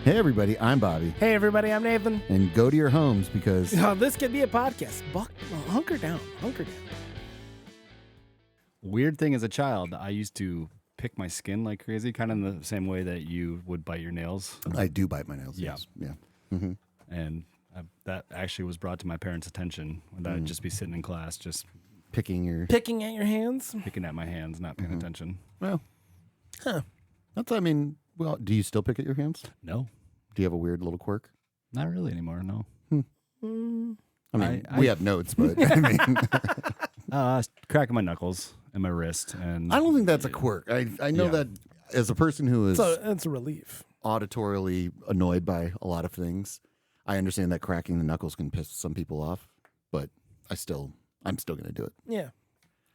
Hey, everybody, I'm Bobby. Hey, everybody, I'm Nathan. And go to your homes because... Oh, this could be a podcast. Hunker down. Weird thing as a child, I used to pick my skin like crazy, kind of in the same way that you would bite your nails. I do bite my nails. Yeah. Yes. Yeah. Mm-hmm. And that actually was brought to my parents' attention when I'd just be sitting in class, just Picking at your hands. picking at my hands, not paying attention. Well, Huh. well, do you still pick at your hands? No, Do you have a weird little quirk? not really anymore. No. I mean, I- we have notes, but I mean, Cracking my knuckles and my wrist, and I don't think that's a quirk. I know Yeah. that as a person who is So it's a relief. auditorily annoyed by a lot of things, I understand that cracking the knuckles can piss some people off, but I'm still going to do it. Yeah.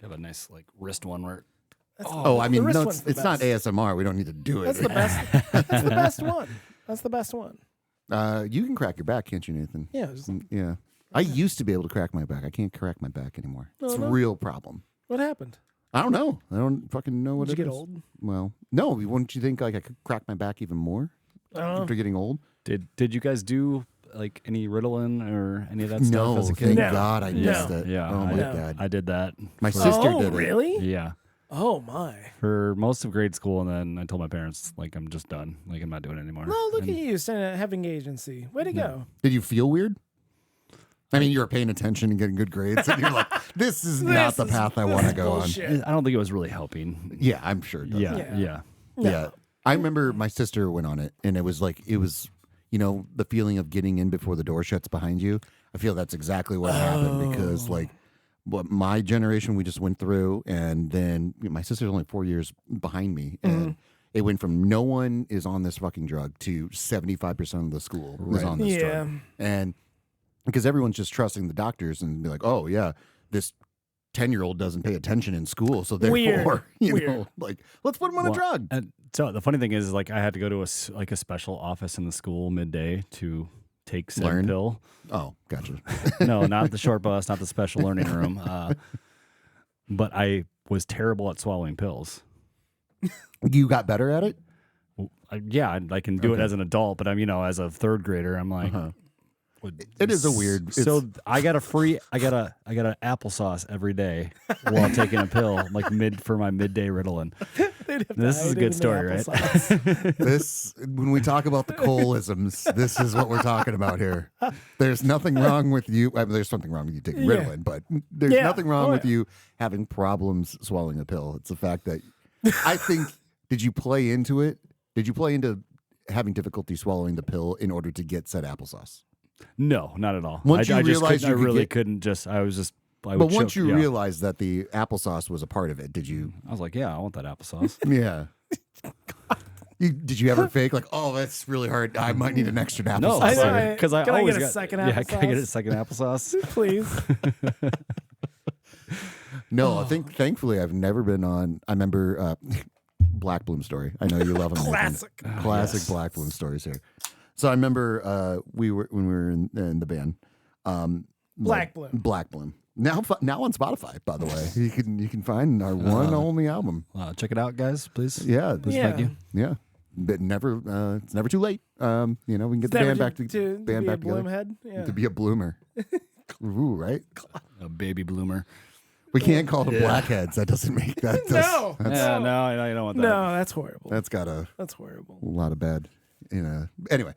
have a nice like wrist one where Oh, I mean, the wrist no, one's the it's not best. ASMR. We don't need to do it. That's the best. That's the best one. That's the best one. You can crack your back, can't you, Nathan? Yeah. Just, Yeah. I used to be able to crack my back. I can't crack my back anymore. It's no? a real problem. what happened? I don't know. I don't fucking know what Did it you get is. old? Well, no. Wouldn't you think like I could crack my back even more I don't know. after getting old? Did you guys do like any Ritalin or any of that stuff No, as a kid? thank No. God I No. missed it. Yeah, Oh my No. God. I did that. My sister Oh, did it. really? Yeah. Oh, my. For most of grade school, and then I told my parents, like, I'm just done. Like, I'm not doing it anymore. No, look And at you having agency. Way to go. Did you feel weird? I mean, you were paying attention and getting good grades, and you're like, "This is not the path I want to go on." bullshit. I don't think it was really helping. Yeah, I'm sure. It does. Yeah. Yeah. I remember my sister went on it, and it was, the feeling of getting in before the door shuts behind you. I feel that's exactly what happened because, what my generation we just went through, and then my sister's only 4 years behind me, and it went from no one is on this fucking drug to 75% of the school is on this drug, and because everyone's just trusting the doctors and be like, oh yeah, this 10-year-old doesn't pay attention in school, so therefore, Weird. let's put him on a drug. And so the funny thing is, like, I had to go to a special office in the school midday to take said Learn? pill. Oh, gotcha. No, not the short bus, not the special learning room. But I was terrible at swallowing pills. You got better at it? I can do it as an adult, but as a third grader, I'm like, It is a weird. So I got a applesauce every day while taking a pill, like for my midday Ritalin. This is a good story, right? This when we talk about the coalisms, this is what we're talking about here. There's nothing wrong with you. I mean, there's something wrong with you taking Ritalin, but there's nothing wrong with you having problems swallowing a pill. It's the fact that I think. Did you play into it? Did you play into having difficulty swallowing the pill in order to get said applesauce? No, not at all. Once you I just realized couldn't, you I really could couldn't just. I was just. I But would once choke, you yeah. realized that the applesauce was a part of it, did you? I was like, yeah, I want that applesauce. Yeah. Did you ever fake like, oh, that's really hard. I might need an extra applesauce. No, I know, because I can I always get a got second Yeah, can I get a applesauce? second applesauce? Please. No, I think thankfully I've never been on. I remember Black Bloom story. I know you love them. Classic. Classic yes. Black Bloom stories here. So I remember when we were in the band. Black Bloom. Black Bloom. Now on Spotify, by the way, you can find our one and only album. Check it out, guys, please. Yeah, Thank you. yeah. But it's never too late. We can get the band back to band be back a bloom together head. Yeah. to be a bloomer. Ooh, right. A baby bloomer. We can't call them blackheads. That doesn't make that. No. Yeah, no, you don't want that. No, that's horrible. That's got a That's horrible. lot of bad. Anyway,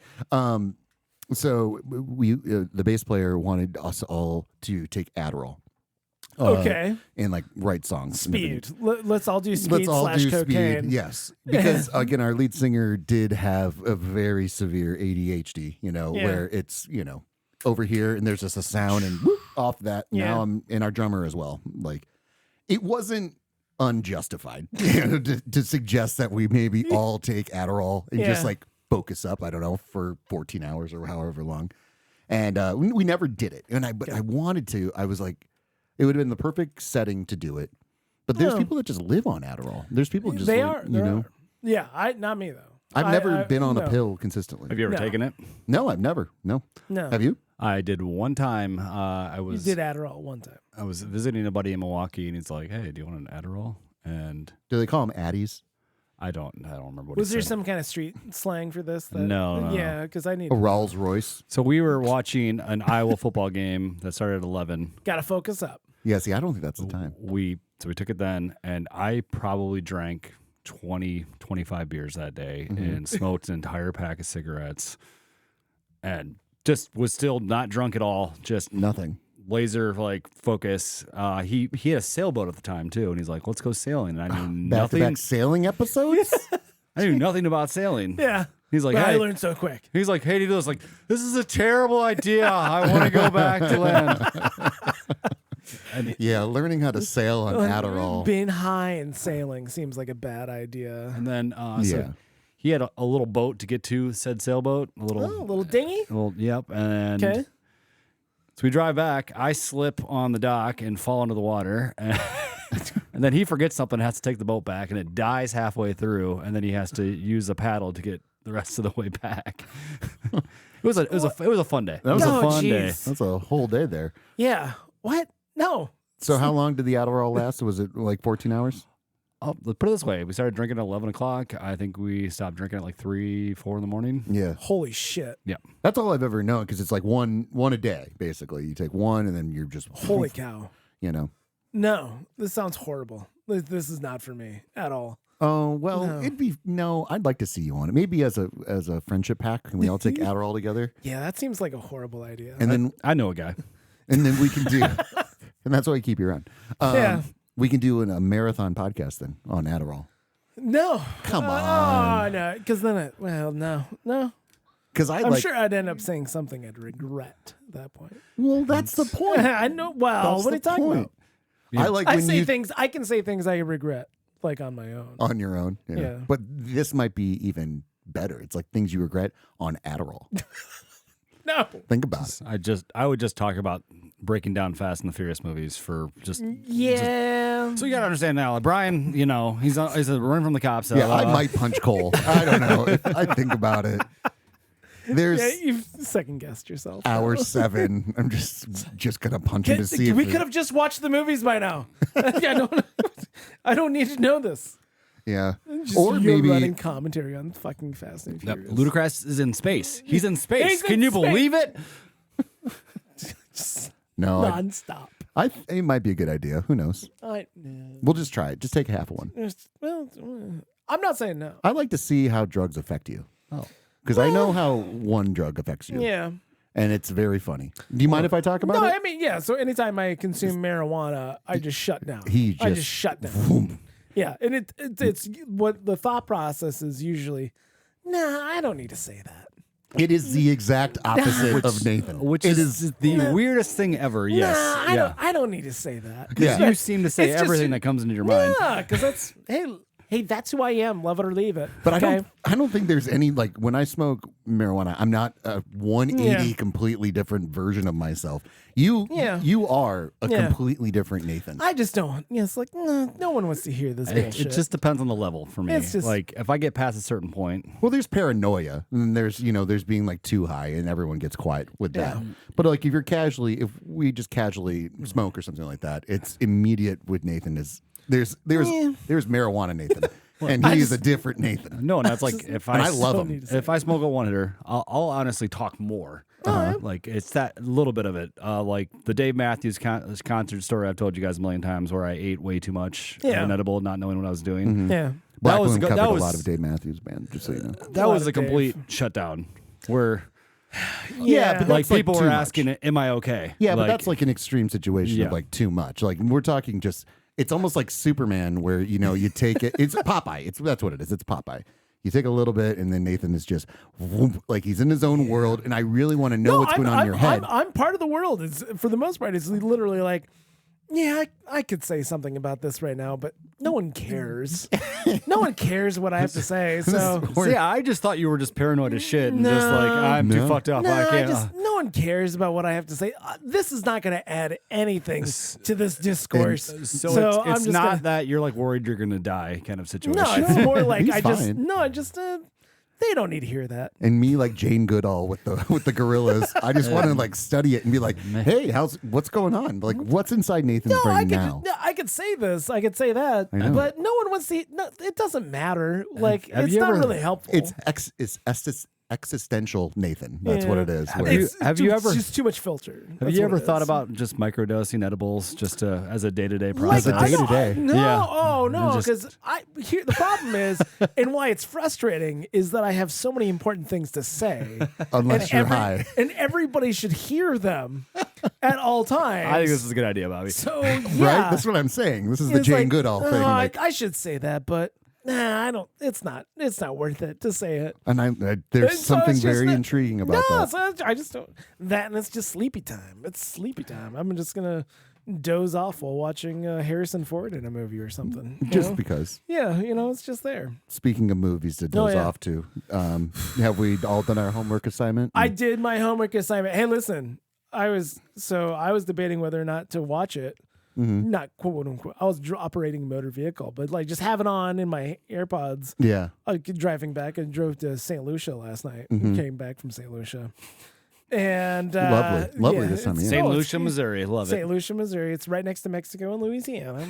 so we the bass player wanted us all to take Adderall. Okay. And write songs. and everything. Speed. Let's all do speed Let's all slash do cocaine. speed. Yes, because again, our lead singer did have a very severe ADHD. Where it's over here and there's just a sound and whoop, off that. Yeah. Now I'm in our drummer as well. It wasn't unjustified to suggest that we maybe all take Adderall and just focus up. I don't know, for 14 hours or however long. And we never did it. But I wanted to. I was like, it would have been the perfect setting to do it. But there's people that just live on Adderall. There's people just They like, are. They are. Yeah, not me though. I've never been on no. a pill consistently. Have you ever No. taken it? No, I've never. No. No. Have you? I did one time. You did Adderall one time. I was visiting a buddy in Milwaukee, and he's like, "Hey, do you want an Adderall?" And Do they call them Addies? I don't remember what Was he there said. some kind of street slang for this? No. Yeah, because I need A Rolls Royce. So we were watching an Iowa football game that started at 11. Gotta focus up. Yeah, see, I don't think that's the time. So we took it then, and I probably drank 20, 25 beers that day and smoked an entire pack of cigarettes and just was still not drunk at all. Just Nothing. laser like focus. He had a sailboat at the time too, and he's like, "Let's go sailing." And I knew nothing. Back-to-back sailing episodes? I knew nothing about sailing. Yeah. He's like, But I "Hey." learned so quick. He's like, "Hey, do this." Like, this is a terrible idea. I want to go back to land. Yeah, learning how to sail on Adderall. Being high and sailing seems like a bad idea. And then, Yeah. so he had a little boat to get to said sailboat. A Oh, a little dinghy? Yep. And Okay. so we drive back. I slip on the dock and fall into the water. And, and then he forgets something, has to take the boat back, and it dies halfway through. And then he has to use a paddle to get the rest of the way back. It was a fun day. That was No, a fun jeez. day. That's a whole day there. Yeah. What? No. So how long did the Adderall last? Was it like 14 hours? Let's put it this way: we started drinking at 11 o'clock. I think we stopped drinking at like 3, 4 in the morning. Yeah. Holy shit. Yeah. That's all I've ever known because it's like one a day, basically. You take one and then you're just, Holy cow. you know. No, this sounds horrible. This is not for me at all. Oh, well, No. I'd like to see you on it. Maybe as a friendship pack. Can we all take Adderall together? Yeah, that seems like a horrible idea. And then I know a guy. we can do, and that's why I keep you around. Yeah. We can do a marathon podcast then on Adderall. No. Come Oh, on. no. Because then no. Because I'm sure I'd end up saying something I'd regret at that point. Well, that's the point. I know. Well, That's what are you the talking point. about? I like I when say you things. I can say things I regret, like on my own. on your own. Yeah. But this might be even better. It's like things you regret on Adderall. No. Think about it. I would just talk about breaking down Fast and the Furious movies for just. Yeah. So you gotta understand now, like Brian. You know, he's running from the cops. Yeah, I might punch Cole. I don't know. If I think about it. There's Yeah, you've second guessed yourself. hour 7. I'm just gonna punch him to see if We could have just watched the movies by now. I don't need to know this. Yeah. Just Or you're maybe running commentary on fucking Fast and Furious. Ludacris is in space. He's in space. He's in Can you space. believe it? no. Non-stop. It might be a good idea. Who knows? We'll just try it. Just take half of one. Well, I'm not saying no. I like to see how drugs affect you. Because I know how one drug affects you. Yeah. And it's very funny. Do you mind if I talk about No, it? I mean, yeah. So anytime I consume marijuana, I just shut down. I just shut down. Boom. Yeah, and it's what the thought process is usually. Nah, I don't need to say that. It is the exact opposite of Nathan. Which It is the weirdest thing ever. Yes. Nah, I don't need to say that. Yeah. You seem to say It's just- everything that comes into your mind. Yeah, because that's hey, that's who I am. Love it or leave it. But okay? I don't think there's any, like, when I smoke marijuana, I'm not a 180 completely different version of myself. You are a completely different Nathan. I just don't. Yeah, it's like no one wants to hear this bullshit. It just depends on the level for me. It's just- like if I get past a certain point, Well, there's paranoia, and there's being like too high, and everyone gets quiet with that. But like if we just casually smoke or something like that, it's immediate with Nathan. There's marijuana Nathan, and he's a different Nathan. no, and that's like if And I love don't him. need to say If I smoke a one hitter, I'll honestly talk more. Like it's that little bit of it. Like the Dave Matthews concert story I've told you guys a million times, where I ate way too much of an edible, not knowing what I was doing. yeah. Black was Moon go- covered that a was- lot of Dave Matthews Band, just so you know. That A lot was of a complete shutdown. Where Yeah, but like that's, like, people too were much. asking, "Am I okay?" Yeah, but that's like an extreme situation Yeah. of like too much. Like we're talking just, it's almost like Superman, where you take it. It's Popeye. That's what it is. It's Popeye. You take a little bit, and then Nathan is just whoop, like he's in his own world, and I really want to know what's going on in your head. I'm part of the world. It's for the most part. It's literally like, yeah, I could say something about this right now, but no one cares. No one cares what I have to say. So yeah, I just thought you were just paranoid as shit and just like I'm too fucked up. I can't. no one cares about what I have to say. This is not going to add anything to this discourse. So I'm it's just not gonna, that you're like worried you're gonna die kind of situation. No, it's more like He's I fine. just They don't need to hear that. And me, like Jane Goodall with the gorillas, I just want to like study it and be like, hey, what's going on? Like, what's inside Nathan's brain now? I could say this, I could say that, I know. but no one wants to. No, it doesn't matter. Like, Have it's you not ever- really helpful. It's existential Nathan. That's Yeah. what it is. where- Have you it's ever- just too much filter? Have That's you what ever it thought is. about just microdosing edibles just as a day-to-day Like, process? As a I know- day-to-day. No, Yeah. oh no, And just- because the problem is, and why it's frustrating is that I have so many important things to say, Unless you're high. and everybody should hear them at all times. I think this is a good idea, Bobby. so. Right? Yeah, That's what I'm saying. This is the it's Jane like, Goodall thing. oh, like, I should say that, but nah, I don't. It's not worth it to say it. and there's And so something it's just very that- intriguing about No, that. so I just don't. That and it's just sleepy time. It's sleepy time. I'm just gonna doze off while watching Harrison Ford in a movie or something. you Just know? because. Yeah, it's just there. Speaking of movies to doze yeah. off to, have we all done our homework assignment? I did my homework assignment. Hey, listen, I was debating whether or not to watch it. Mm-hmm. Not quote unquote. I was operating a motor vehicle, but like just have it on in my AirPods. Yeah. Driving back, I drove to St. Lucia last night. Mm-hmm. Came back from St. Lucia, and Lovely this time of it's- year. St. oh, it's- Lucia, Missouri. Love St. it. Lucia, Missouri. It's right next to Mexico and Louisiana.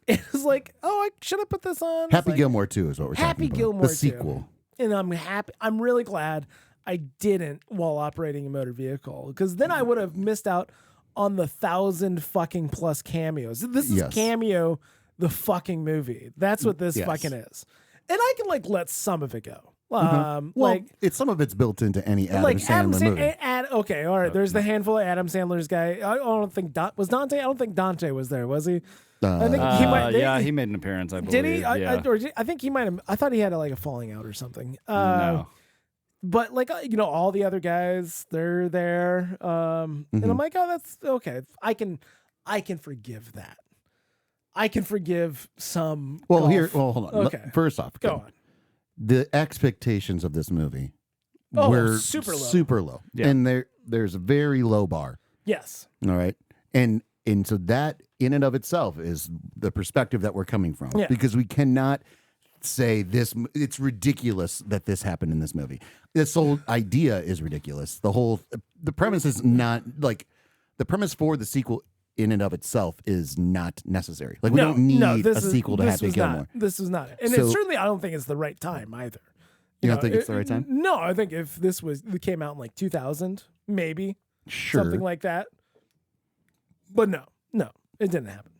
It was like, should I put this on? It's Happy like, Gilmore 2 is what we're Happy talking about. Gilmore The 2. sequel. And I'm happy. I'm really glad I didn't while operating a motor vehicle, because then I would have missed out on the 1,000 fucking plus cameos. This is Yes. Cameo, the fucking movie. That's what this Yes. fucking is. And I can like let some of it go. Well, some of it's built into any Adam Sandler movie. Okay, all right. There's the handful of Adam Sandler's guy. I don't think was Dante. I don't think Dante was there, was he? I think he might. Yeah, he made an appearance, I believe. Did he? Yeah. I think he might have. I thought he had like a falling out or something. No. But like all the other guys, they're there, and I'm like, oh, that's okay. I can forgive that. I can forgive some. Well, golf. hold on. Okay. First off, Go on. the expectations of this movie Oh, were super low. Yeah. And there's a very low bar. Yes. All right. And so that in and of itself is the perspective that we're coming from. Yeah. Because we cannot say it's ridiculous that this happened in this movie. This whole idea is ridiculous. The premise is not like the premise for the sequel in and of itself is not necessary. Like we don't need a sequel to Happy Gilmore. This is not it. And So- it's certainly, I don't think it's the right time either. You don't think it's the right time? No, I think if it came out in like 2000, maybe Sure. something like that. But no, it didn't happen.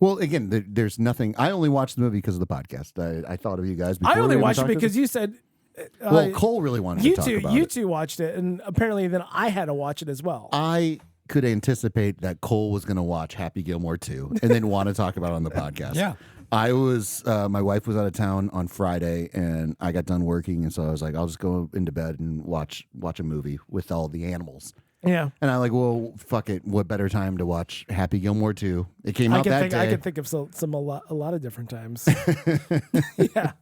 Well, again, there's nothing. I only watched the movie because of the podcast. I thought of you guys before. I only we even watched it talked to because you said. Well, Cole really wanted to talk about you it. two watched it, and apparently then I had to watch it as well. I could anticipate that Cole was going to watch Happy Gilmore 2 and then want to talk about it on the podcast. Yeah. I was, my wife was out of town on Friday and I got done working. And so I was like, I'll just go into bed and watch a movie with all the animals. Yeah, And I'm like, well, fuck it. What better time to watch Happy Gilmore 2? It came out that day. I can think of a lot of different times. Yeah,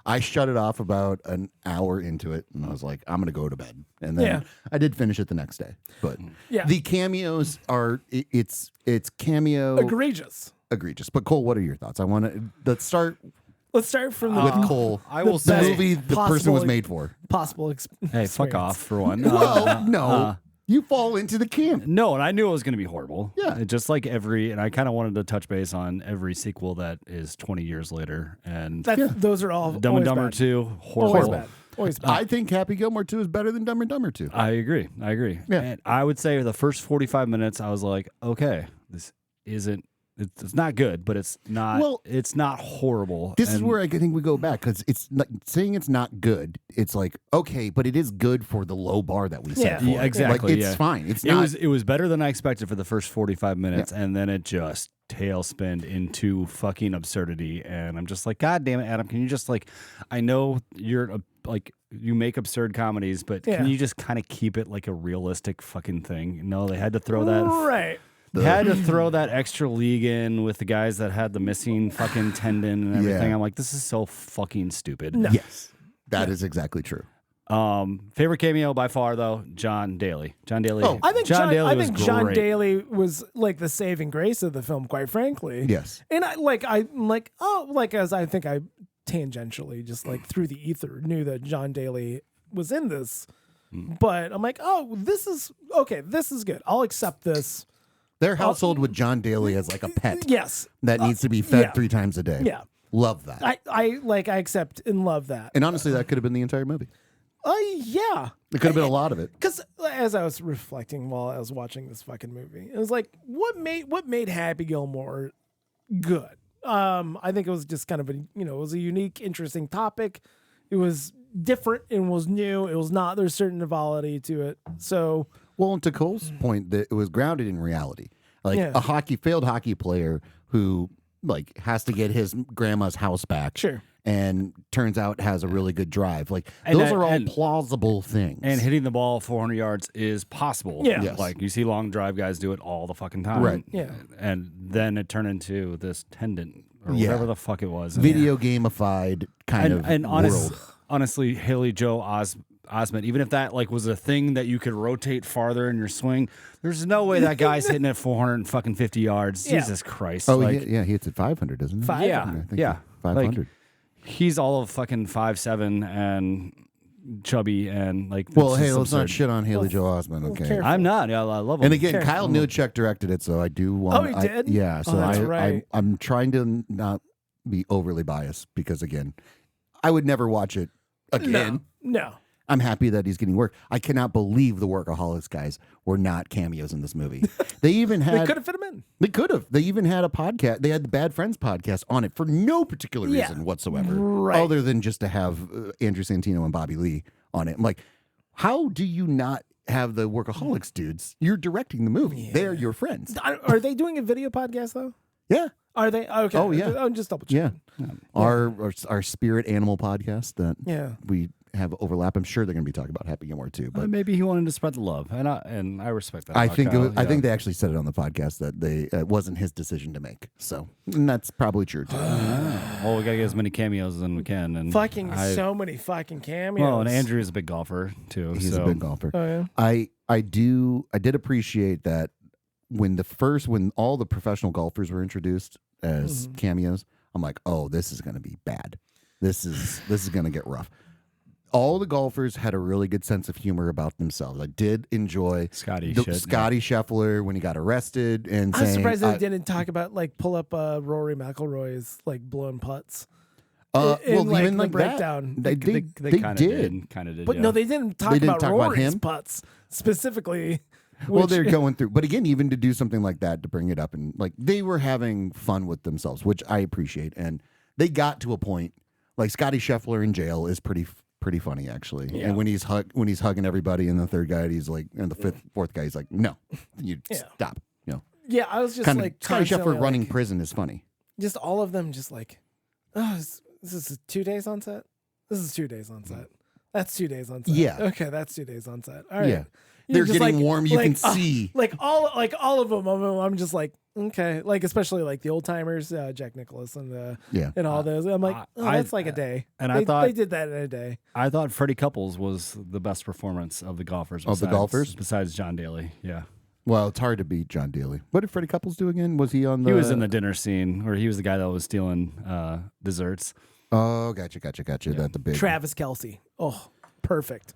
I shut it off about an hour into it, and I was like, I'm going to go to bed. And then Yeah. I did finish it the next day. But Yeah. the cameos are, it's cameo egregious. egregious. But Cole, what are your thoughts? Let's start Let's start from the with Cole. I will the say- movie the person possible- was made for. possible. Hey, fuck off for one. Well, no. You fall into the camp. No, and I knew it was going to be horrible. Yeah. Just like and I kind of wanted to touch base on every sequel that is 20 years later. And Those are all Dumb and always Dumber bad. 2, Always horrible. bad. Always bad. I think Happy Gilmore 2 is better than Dumb and Dumber 2. I agree. Yeah. And I would say the first 45 minutes, I was like, okay, this isn't. It's not good, but it's not. Well, it's not horrible. This is And- where I think we go back because it's not, saying it's not good. It's like, okay, but it is good for the low bar that we set Yeah. for Yeah, it. exactly, Like, it's yeah. fine. It's It not. was better than I expected for the first 45 minutes, and then it just tailspinned into fucking absurdity. And I'm just like, God damn it, Adam! Can you just I know you're you make absurd comedies, but Yeah. can you just kind of keep it like a realistic fucking thing? No, they had to throw that. right. They had to throw that extra league in with the guys that had the missing fucking tendon and everything. Yeah. I'm like, this is so fucking stupid. Yes, that is exactly true. Favorite cameo by far though, John Daly. John Daly. Oh, I think John Daly was John great. Daly was like the saving grace of the film, quite frankly. Yes. And as I think I tangentially, just like through the ether, knew that John Daly was in this. But I'm like, oh, this is okay. This is good. I'll accept this. Their household with John Daly as like a pet Yes. that needs to be fed yeah. 3 times a day. Yeah. Love that. I accept and love that. And honestly, that could have been the entire movie. Yeah. It could have been a lot of it. Because as I was reflecting while I was watching this fucking movie, it was like, what made Happy Gilmore good? I think it was just kind of it was a unique, interesting topic. It was different and was new. It was not, there's certain novelty to it. So, well, and to Cole's point, that it was grounded in reality. Like a failed hockey player who like has to get his grandma's house back. Sure. And turns out has a really good drive. Like those are all plausible things. And hitting the ball 400 yards is possible. Yeah. Yes. Like you see long drive guys do it all the fucking time. Right. Yeah. And then it turned into this tendon or whatever the fuck it was. Video gamified kind of world. Honestly, Haley Joe Osment, even if that like was a thing that you could rotate farther in your swing, there's no way that guy's hitting at 450 yards. Yeah. Jesus Christ. Oh, like, he hits at 500, doesn't he? 500. Yeah. I think Yeah. 500. Like, he's all of fucking 5'7" and chubby and like. Well, it's hey, just let's not absurd. shit on Haley Joe Osment, okay? careful. I'm not. Yeah, I love him. And again, Careful. Kyle Newcheck directed it, so I do want. Oh, he did? Yeah, so that's right. I'm trying to not be overly biased because again, I would never watch it again. No. I'm happy that he's getting work. I cannot believe the Workaholics guys were not cameos in this movie. They even had. They could have fit him in. They could have. They even had a podcast. They had the Bad Friends podcast on it for no particular reason whatsoever, Right. other than just to have Andrew Santino and Bobby Lee on it. I'm like, how do you not have the Workaholics dudes? You're directing the movie. Yeah. They're your friends. Are they doing a video podcast though? Yeah. Are they? Okay. Oh, yeah. I'm just double Yeah. checking. Our Spirit Animal podcast that Yeah. we have overlap. I'm sure they're going to be talking about Happy Gilmore too. But maybe he wanted to spread the love, and I respect that. I about think Kyle, I think they actually said it on the podcast that it wasn't his decision to make. So and that's probably true too. Well, we gotta get as many cameos as we can, and So many fucking cameos. Well, and Andrew is a big golfer too. He's so. a big golfer. Oh yeah. I did appreciate that when all the professional golfers were introduced as cameos, I'm like, oh, this is going to be bad. This is going to get rough. All the golfers had a really good sense of humor about themselves. I did enjoy Scotty Scheffler when he got arrested and I'm saying, surprised they didn't talk about pull up Rory McIlroy's blown putts. well, in, even the like breakdown. that, they kind of did. did. But yeah. no, they didn't talk They didn't about talk about Rory's him? putts specifically. Well, which- they're going through, but again, even to do something like that, to bring it up, and they were having fun with themselves, which I appreciate. And they got to a point, like Scotty Scheffler in jail is pretty funny actually. Yeah. And when he's hugging everybody, and the third guy, he's like, and the fourth guy, he's like, no, you stop. Yeah, I was just Kind of Scotty constantly, Scheffler running prison is funny. just all of them, just oh, this is 2 days on set. This is 2 days on set. That's 2 days on set. Yeah. Okay, that's 2 days on set. All right. Yeah. You're They're just getting warm. You can see. all of them. I'm just like, okay, especially the old timers, Jack Nicklaus and and all those. I'm like, that's like a day. And they, I thought they did that in a day. I thought Freddie Couples was the best performance of the golfers. Besides John Daly. Yeah. Well, it's hard to beat John Daly. What did Freddie Couples do again? Was he on the? He was in the dinner scene, or he was the guy that was stealing desserts. Oh, gotcha. That's the big Travis Kelce. Oh, perfect.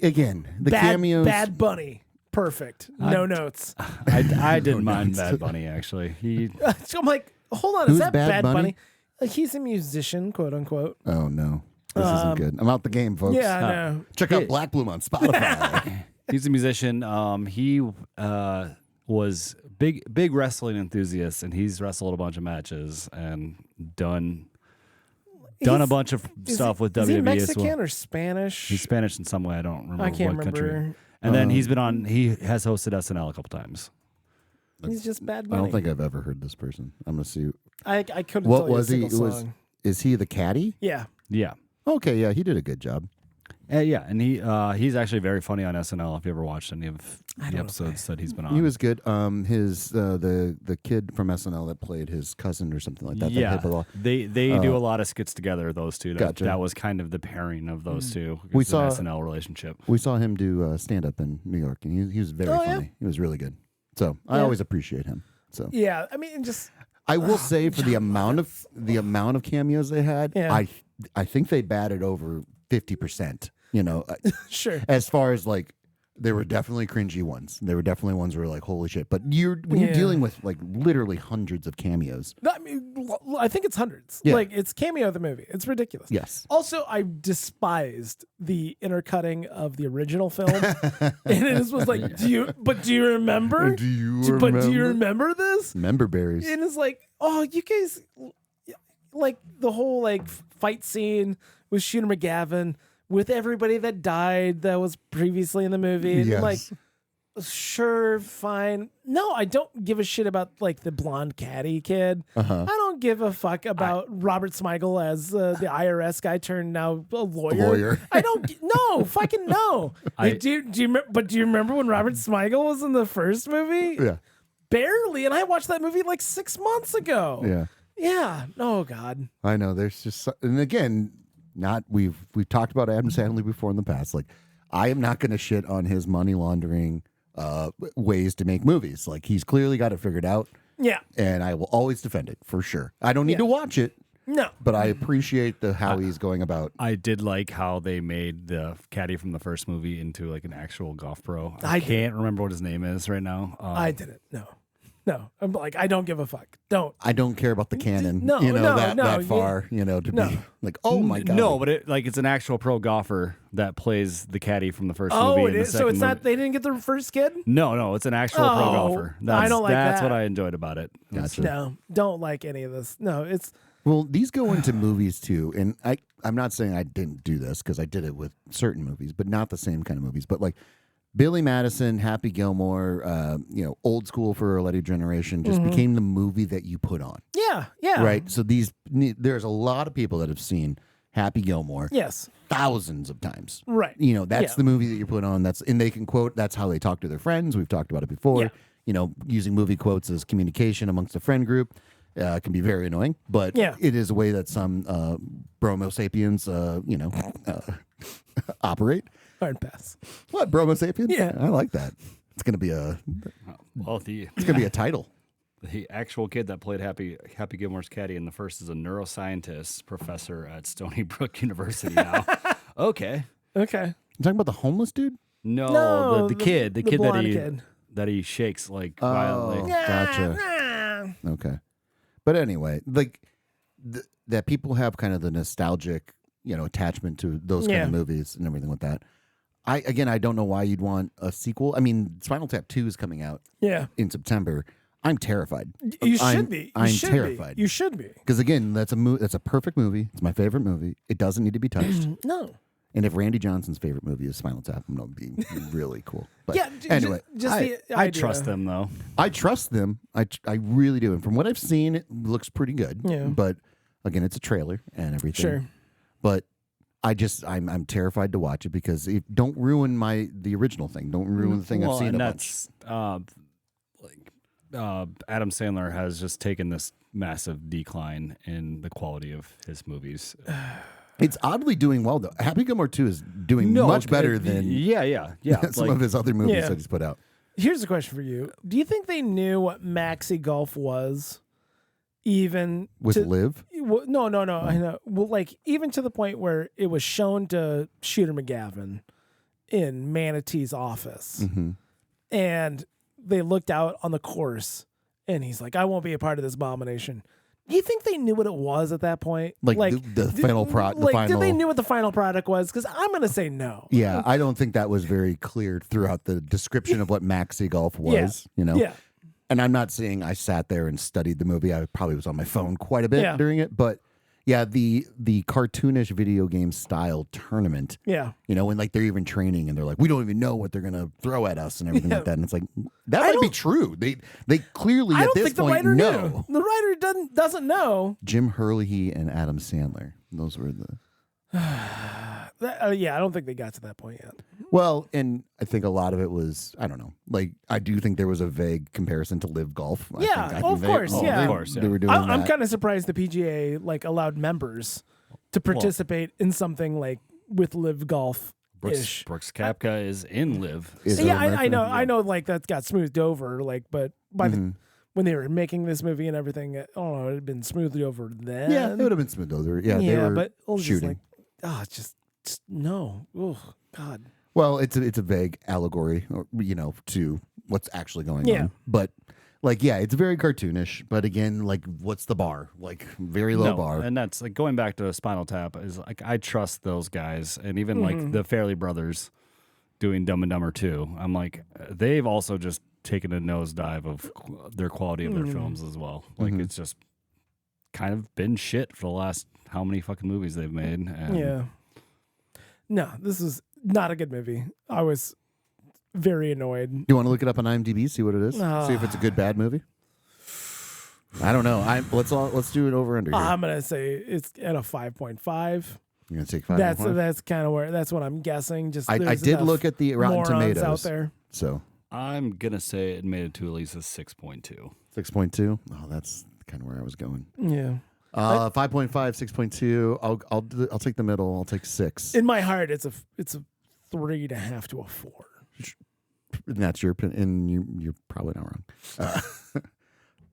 Again, the cameos. Bad Bunny. Perfect. No notes. I didn't mind Bad Bunny actually. I'm like, hold on, Who's is that Bad Bad Bunny? Bunny? He's a musician, quote unquote. Oh no, this isn't good. I'm out the game, folks. Yeah, I know. Check out Black Bloom on Spotify. He's a musician. He was big wrestling enthusiast, and he's wrestled a bunch of matches and done a bunch of stuff with WWE Is he as Mexican well. or Spanish? He's Spanish in some way. I don't remember I can't what remember. country. And then he has hosted SNL a couple times. He's just Bad I Bunny. don't think I've ever heard this person. I'm gonna see. I couldn't What tell you was a he? single song. Is he the caddy? Yeah. Yeah. Okay, yeah, he did a good job. Yeah, and he's actually very funny on SNL. If you ever watched any of the know episodes that he's been on, He was good. His the kid from SNL that played his cousin or something like that. Yeah, that hit the- they do a lot of skits together. Those two. Gotcha. That was kind of the pairing of those two. We It's an saw- SNL relationship. We saw him do stand up in New York, and he was very Oh, yeah? funny. He was really good. So I Yeah. always appreciate him. So Yeah. I mean, just I will say for the amount of cameos they had, Yeah. I think they batted over 50%. You know, Sure. as far as like, there were definitely cringy ones. There were definitely ones where like, holy shit. But when you're dealing with like literally hundreds of cameos. I mean, I think it's hundreds. Yeah. Like, it's cameo of the movie. It's ridiculous. Yes. Also, I despised the intercutting of the original film. And it was like, do you remember? Do you But do you remember this? Member berries. And it's like, oh, you guys, like the whole like fight scene with Shooter McGavin with everybody that died that was previously in the movie. And Yes. like, sure, fine. No, I don't give a shit about like the blonde caddy kid. I don't give a fuck about Robert Smigel as the IRS guy turned now a lawyer. I don't. No, fucking no. Do you remember when Robert Smigel was in the first movie? Yeah. Barely, and I watched that movie like 6 months ago. Yeah. Yeah. Oh God. I know. There's just, and again, we've talked about Adam Sandler before in the past. Like, I am not going to shit on his money laundering ways to make movies. Like, he's clearly got it figured out. Yeah. And I will always defend it for sure. I don't need to watch it, No. but I appreciate how he's going about. I did like how they made the caddy from the first movie into like an actual golf pro. I I can't remember what his name is right now. I didn't. No. I'm like, I don't give a fuck. Don't. I don't care about the canon, No, that far, to be like, oh my God. No, but it's an actual pro golfer that plays the caddy from the first Oh, movie. it and the is. So second it's not. movie. They didn't get the first kid. No, it's an actual pro Oh, golfer. I don't like That's that. what I enjoyed about it. Gotcha. No, don't like any of this. No, it's Well, these go into movies too, and I'm not saying I didn't do this because I did it with certain movies, but not the same kind of movies. But like Billy Madison, Happy Gilmore, old school for a later generation just became the movie that you put on, yeah. right? So there's a lot of people that have seen Happy Gilmore, Yes. thousands of times, Right. That's Yeah. the movie that you put on. And they can quote. That's how they talk to their friends. We've talked about it before. Yeah. Using movie quotes as communication amongst a friend group. Can be very annoying, but it is a way that some Bromosapians, operate. Hard pass. What, Bromosapian? Yeah. I like that. It's gonna be a title. The actual kid that played Happy Gilmore's caddy in the first is a neuroscientist professor at Stony Brook University now. Okay. You talking about the homeless dude? No, the kid blonde kid. that he shakes like Oh, violently. gotcha. Okay, but anyway, like that people have kind of the nostalgic, attachment to those kind of movies and everything like that. I don't know why you'd want a sequel. I mean, Spinal Tap 2 is coming out in September. I'm terrified. You should be. I'm terrified. You should be. Because again, that's a perfect movie. It's my favorite movie. It doesn't need to be touched. No. And if Randy Johnson's favorite movie is Spinal Tap, I'm going to be really cool. But Yeah. anyway, I trust them though. I trust them. I really do. And from what I've seen, it looks pretty good. Yeah. But again, it's a trailer and everything. Sure. But I'm terrified to watch it because don't ruin the original thing. Don't ruin the thing I've seen and a bunch. Adam Sandler has just taken this massive decline in the quality of his movies. It's oddly doing well though. Happy Gilmore 2 is doing much better than some of his other movies that he's put out. Here's a question for you. Do you think they knew what maxi golf was? Even With Liv? No. I know. Well, like even to the point where it was shown to Shooter McGavin in Manatee's office, and they looked out on the course, and he's like, "I won't be a part of this abomination." Do you think they knew what it was at that point? The final product. Did they knew what the final product was? Because I'm gonna say no. Yeah, I don't think that was very clear throughout the description of what Maxi Golf was. Yeah. And I'm not saying I sat there and studied the movie. I probably was on my phone quite a bit Yeah. during it. But yeah, the cartoonish video game style tournament. Yeah. When like they're even training and they're like, we don't even know what they're gonna throw at us and everything like that. And it's like that might be true. They clearly I at don't this think the point writer know. knew. The writer doesn't know. Jim Hurley and Adam Sandler. Those were the I don't think they got to that point yet. well, and I think a lot of it was I don't know. Like I do think there was a vague comparison to Live Golf. I think of course, yeah. Of course, They were doing that. I'm kind of surprised the PGA like allowed members to participate in something like with Live Golf. Brooks Koepka is in Live. Is Yeah, it I know. America? I know. Like that got smoothed over. Like, but by when they were making this movie and everything, I don't know, it had been smoothed over then. Yeah, it would have been smooth over. Yeah, they were but it was shooting. just no. Oh God. Well, it's a vague allegory, to what's actually going Yeah. on. But it's very cartoonish. But again, what's the bar? Very low bar. And that's like going back to Spinal Tap is like I trust those guys, and even like the Fairley Brothers doing Dumb and Dumber 2. I'm like, they've also just taken a nosedive of their quality of their films as well. Like it's just kind of been shit for the last how many fucking movies they've made. And Yeah. No, this is not a good movie. I was very annoyed. You want to look it up on IMDb, see what it is, see if it's a good bad movie. I don't know. Let's do it over under here. I'm gonna say it's at a 5.5. You're gonna take 5. That's kind of where that's what I'm guessing. Just I there's did enough look at the Rotten morons Tomatoes out there. So I'm gonna say it made it to at least a 6.2. 6.2. Oh, that's kind of where I was going. Yeah. 5.5, 6.2. I'll take the middle. I'll take 6. In my heart, it's a 3.5 to a 4. And that's your opinion, and you're probably not wrong.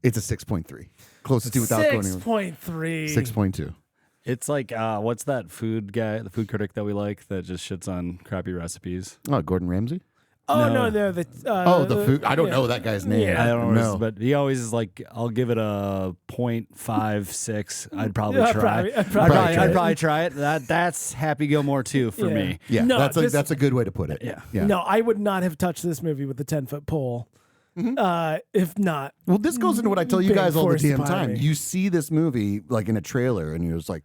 It's a 6.3. Closest to without going 6.3. 6.2. It's like what's that food guy, the food critic that we like that just shits on crappy recipes? Oh, Gordon Ramsay? Oh No. no, the the food. I don't know that guy's name. Yeah. I don't know, No. but he always is like, I'll give it a 0.56. I'd probably Yeah, try. I'd probably try I'd it. probably try it. That's Happy Gilmore 2 for Yeah. me. Yeah, No, that's a good way to put it. Yeah. No, I would not have touched this movie with a 10-foot pole. If not, Well, this goes into what I tell you Big guys all the forest damn economy. time. You see this movie in a trailer, and you're just like,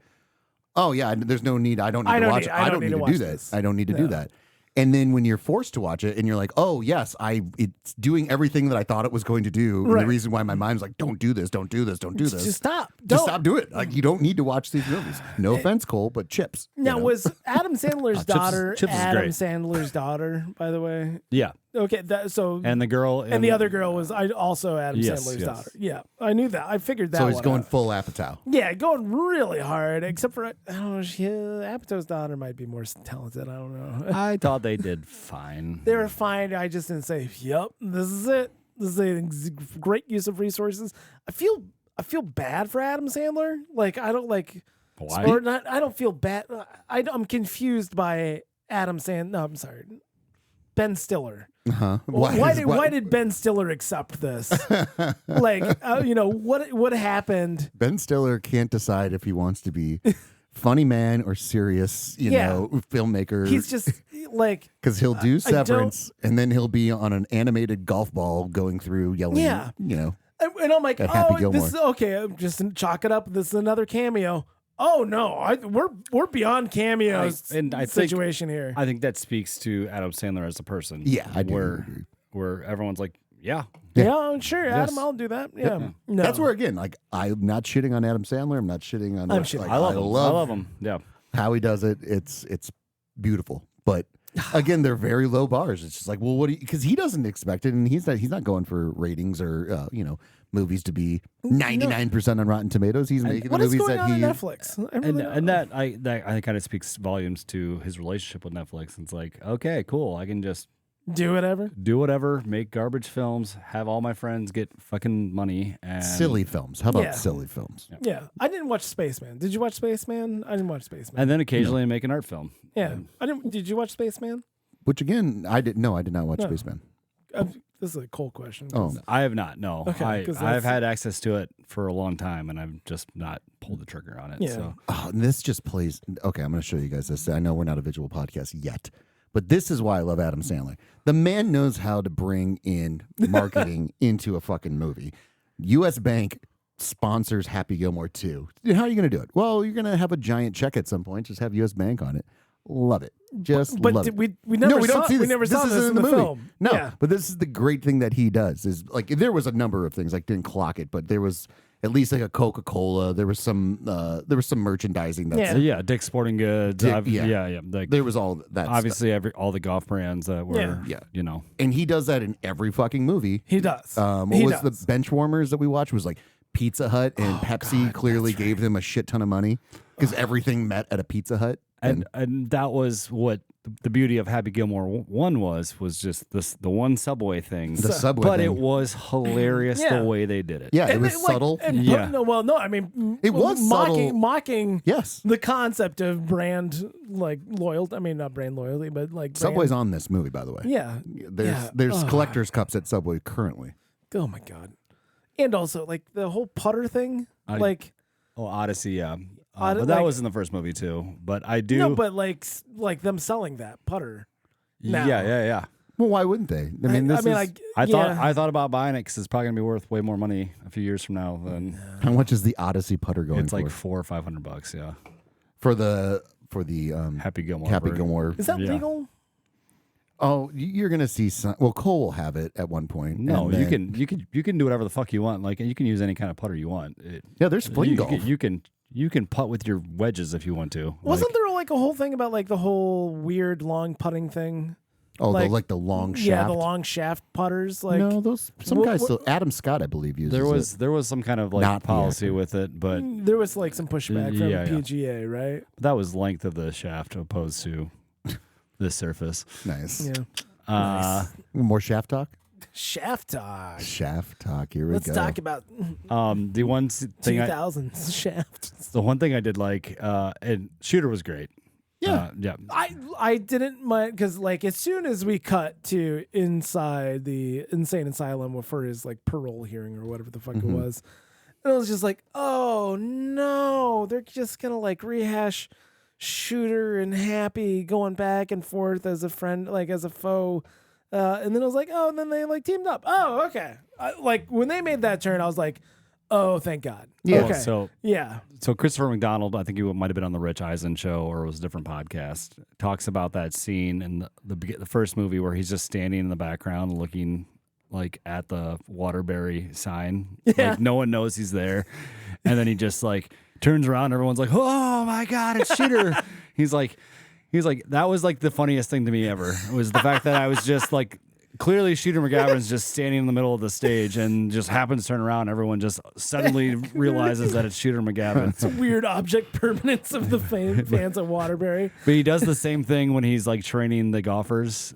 "Oh yeah, there's no need. I don't need to watch it. I don't need to do that. this. I don't need to do No. that." And then when you're forced to watch it, and you're like, "Oh yes, it's doing everything that I thought it was going to do." And Right. the reason why my mind's like, "Don't do this. Don't do this. Don't do this." just stop. Just Don't. stop doing it. You don't need to watch these movies. No offense, Cole, but Chips. Now, was Adam Sandler's daughter Chips is Adam great. Sandler's daughter? By the way, Yeah. okay. And the girl and the other girl was also Adam Yes, Sandler's yes. daughter. Yeah, I knew that. I figured that. So he's one going out. full Apatow. Yeah, going really hard. Except for I don't know. Apatow's daughter might be more talented. I don't know. I thought they did fine. They were fine. I just didn't say, "Yep, this is it. This is a great use of resources." I feel bad for Adam Sandler. I don't like. Why? Or not. I don't feel bad. I'm confused by Adam Sandler. No, I'm sorry. Ben Stiller. Huh? Why did Ben Stiller accept this? What happened? Ben Stiller can't decide if he wants to be funny man or serious, filmmaker. He's just because he'll do I don't- Severance, and then he'll be on an animated golf ball going through yelling. Yeah. And I'm like, At Happy this Gilmore. is okay. I'm just chalk it up. This is another cameo. Oh no, we're beyond cameos and I think- situation here. I think that speaks to Adam Sandler as a person. Yeah, I do Where, agree. where everyone's like, yeah. Yeah, sure, Adam, I'll do that. Yeah, no. That's where again, I'm not shitting on Adam Sandler. I'm not shitting on. I'm shitting. I love him. Yeah. how he does it. It's beautiful, but again, they're very low bars. It's just like, well, what? Because he doesn't expect it, and he's not going for ratings or movies to be 99% on Rotten Tomatoes. He's making the What is movies going that on he. on Netflix? I really don't And know. that I kind of speaks volumes to his relationship with Netflix. It's like, okay, cool. I can just Do whatever. do whatever, make garbage films, have all my friends get fucking money, and Silly films. How about Yeah. silly films? Yeah, I didn't watch Spaceman. Did you watch Spaceman? I didn't watch Spaceman. and then occasionally make an art film. Yeah, I didn't. Did you watch Spaceman? Which again, I did not watch No. Spaceman. This is a cold question. Oh, I have not. No, Okay, 'cause I've that's- had access to it for a long time, and I've just not pulled the trigger on it. Yeah. So Oh, and this just plays. Okay, I'm going to show you guys this. I know we're not a visual podcast yet, but this is why I love Adam Sandler. The man knows how to bring in marketing into a fucking movie. U.S. Bank sponsors Happy Gilmore 2. How are you going to do it? Well, you're going to have a giant check at some point. Just have U.S. Bank on it. Love it. Just But love it. we never we saw, don't see this. We never this saw is this in the movie. film. No, Yeah. but this is the great thing that he does. Is there was a number of things. Didn't clock it, but there was at least a Coca-Cola. There was some merchandising. That's, Yeah. yeah, Dick's Sporting Goods. Dick- yeah. yeah. Like, There was all that. stuff. obviously all the golf brands that were, Yeah. And And he does that in every fucking movie. He does. What He was does. the bench warmers that we watched? Was like Pizza Hut and Pepsi clearly gave them a shit ton of money because everything met at a Pizza Hut. and that was what the beauty of Happy Gilmore 1 was just the one subway thing. The subway but thing. it was hilarious the way they did it. Yeah, it And was it, like, subtle. and Yeah. I mean, It was subtle. mocking Yes. the concept of brand loyalty. I mean, not brand loyalty, but like Subway's brand, on this movie, by the way. Yeah, There's collector's cups at Subway currently. Oh my god! And also like the whole putter thing, Oh, Odyssey, yeah. Od- but that like- was in the first movie too. But I do. no, but like them selling that putter. now. Yeah. Well, why wouldn't they? I mean, I thought about buying it because it's probably gonna be worth way more money a few years from now than how much is the Odyssey putter going it's for? like $400 or $500. Yeah, for the Happy Gilmore. Happy version. Gilmore. Is that Yeah. legal? Oh, you're gonna see some. Well, Cole will have it at one point. No, and you then- can do whatever the fuck you want. Like, and you can use any kind of putter you want. Yeah, there's fling you, golf. you can putt with your wedges if you want to. Wasn't there like a whole thing about like the whole weird long putting thing? like the long shaft. Yeah, the long shaft putters. Like no, those some What- guys what- still. Adam Scott, I believe, uses it. there was some kind of like Not the policy actor. with it, but there was like some pushback from Yeah, yeah. PGA, right? that was length of the shaft opposed to the surface. Nice. Yeah. More shaft talk. Shaft talk. Shaft talk. Here we Let's go. talk about The one thing 2000s shaft. the one thing I did like, and Shooter was great. Yeah. I didn't mind because like as soon as we cut to inside the insane asylum for his like parole hearing or whatever the fuck it was, and I was just like, oh no, they're just gonna like rehash Shooter and Happy going back and forth as a friend, like as a foe. And then I was like, oh, and then they like teamed up. Oh, okay. Like when they made that turn, I was like, oh, thank God. Yeah. Okay. So Yeah. So Christopher McDonald, I think he might have been on the Rich Eisen show or it was a different podcast, talks about that scene in the first movie where he's just standing in the background looking like at the Waterbury sign. Yeah. Like no one knows he's there. And then he just like turns around, everyone's like, oh my God, it's Shooter. He's like, that was like the funniest thing to me ever. It was the fact that I was just like, clearly Shooter McGavran's just standing in the middle of the stage and just happens to turn around. Everyone just suddenly realizes that it's Shooter McGavran. It's a weird object permanence of the fans of Waterbury. But he does the same thing when he's like training the golfers.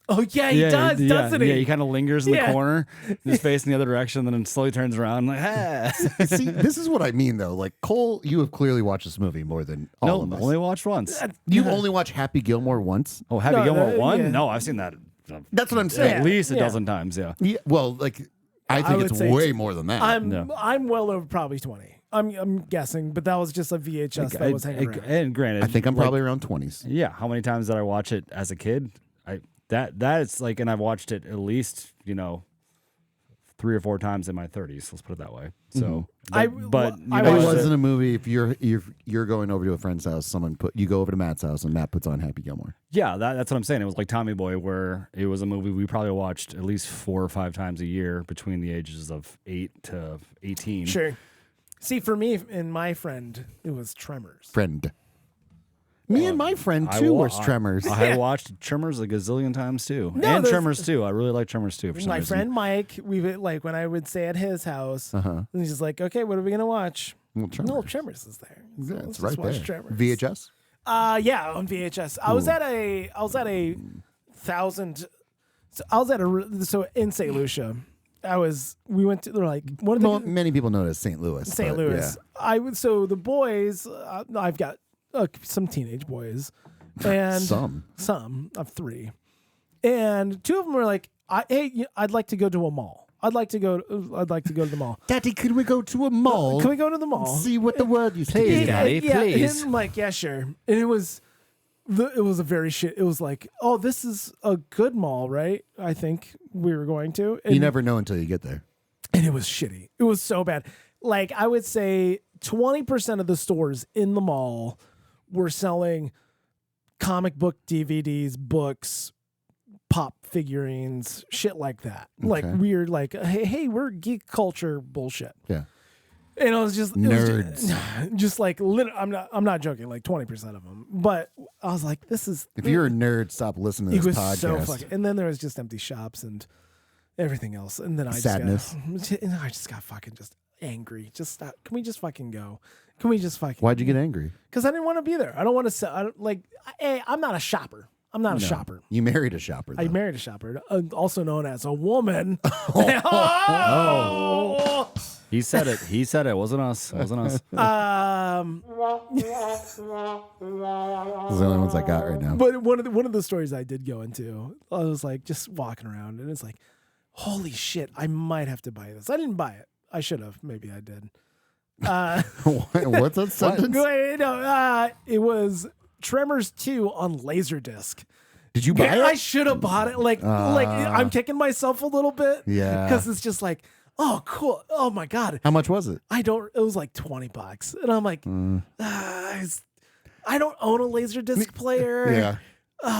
Oh yeah, he does, doesn't he? Yeah, he kind of lingers in Yeah. the corner, just facing the other direction, then slowly turns around like, ah. See, this is what I mean, though. Like Cole, you have clearly watched this movie more than all No, of us. only watched once. You only watch Happy Gilmore once. Oh, Happy No, Gilmore 1? yeah. No, I've seen that That's what I'm saying. at least a yeah. dozen times, yeah. Yeah, well, like I think would it's say way more than that. I'm well over probably 20. I'm guessing, but that was just a VHS that was hanging around. And granted, I think I'm like, probably around 20s. yeah. How many times did I watch it as a kid? That's like, and I've watched it at least 3 or 4 times in my 30s. Let's put it that way. So, I but watched you It watched wasn't a movie. If you're going over to a friend's house, you go over to Matt's house and Matt puts on Happy Gilmore. Yeah, that's what I'm saying. It was like Tommy Boy, where it was a movie we probably watched at least 4 or 5 times a year between the ages of 8 to 18. Sure. See, for me and my friend, it was Tremors. Friend. Me and my friend I too wa- were Tremors. I watched Tremors a gazillion times too, No, and there's- Tremors too. I really like Tremors too. For some My reason. friend Mike, we would like when I would stay at his house, and he's just like, "Okay, what are we gonna watch?" Well, Tremors. No, Tremors is there. So Yeah, let's it's just right watch there. Tremors. VHS. Yeah, on VHS. I was at a 1,000. So in St. Lucia, we went to like one of the Well, many people know it as St. Louis. St. but, Louis. yeah. So the boys, I've got some teenage boys, and some of 3, and 2 of them were like, "Hey, I'd like to go to a mall. I'd like to go to the mall. Daddy, could we go to a mall? Can we go to the mall? See what the word used to Please, be. Daddy, please. And I'm like, yeah, sure. And it was a very shit. It was like, oh, this is a good mall, right? I think we were going to. And, You never know until you get there. and it was shitty. It was so bad. Like I would say 20% of the stores in the mall were selling comic book DVDs, books, pop figurines, shit like that. Like Okay. weird, like, hey, we're geek culture bullshit. Yeah. And I was just Nerds. just like I'm not joking, like 20% of them. But I was like, this is If you're a nerd, stop listening to it this was podcast. so fucking. And then there was just empty shops and everything else. And then I Sadness. just got fucking just angry. Just stop. Can we just fucking go? Can we just fucking? Why'd you get angry? Because I didn't want to be there. I don't want to sell. I'm not a shopper. I'm not a shopper. You married a shopper, though. I married a shopper, also known as a woman. Oh. He said it. He said it. Wasn't us. Wasn't us. Those are the only ones I got right now. But one of the stories I did go into, I was like just walking around, and it's like, holy shit, I might have to buy this. I didn't buy it. I should have. Maybe I did. What's that sentence? It was Tremors 2 on Laserdisc. Did you buy it? I should have bought it. Like I'm kicking myself a little bit. Yeah. Because it's just like, oh, cool. Oh my God. How much was it? It was like $20. And I'm like, I don't own a Laserdisc player. Yeah.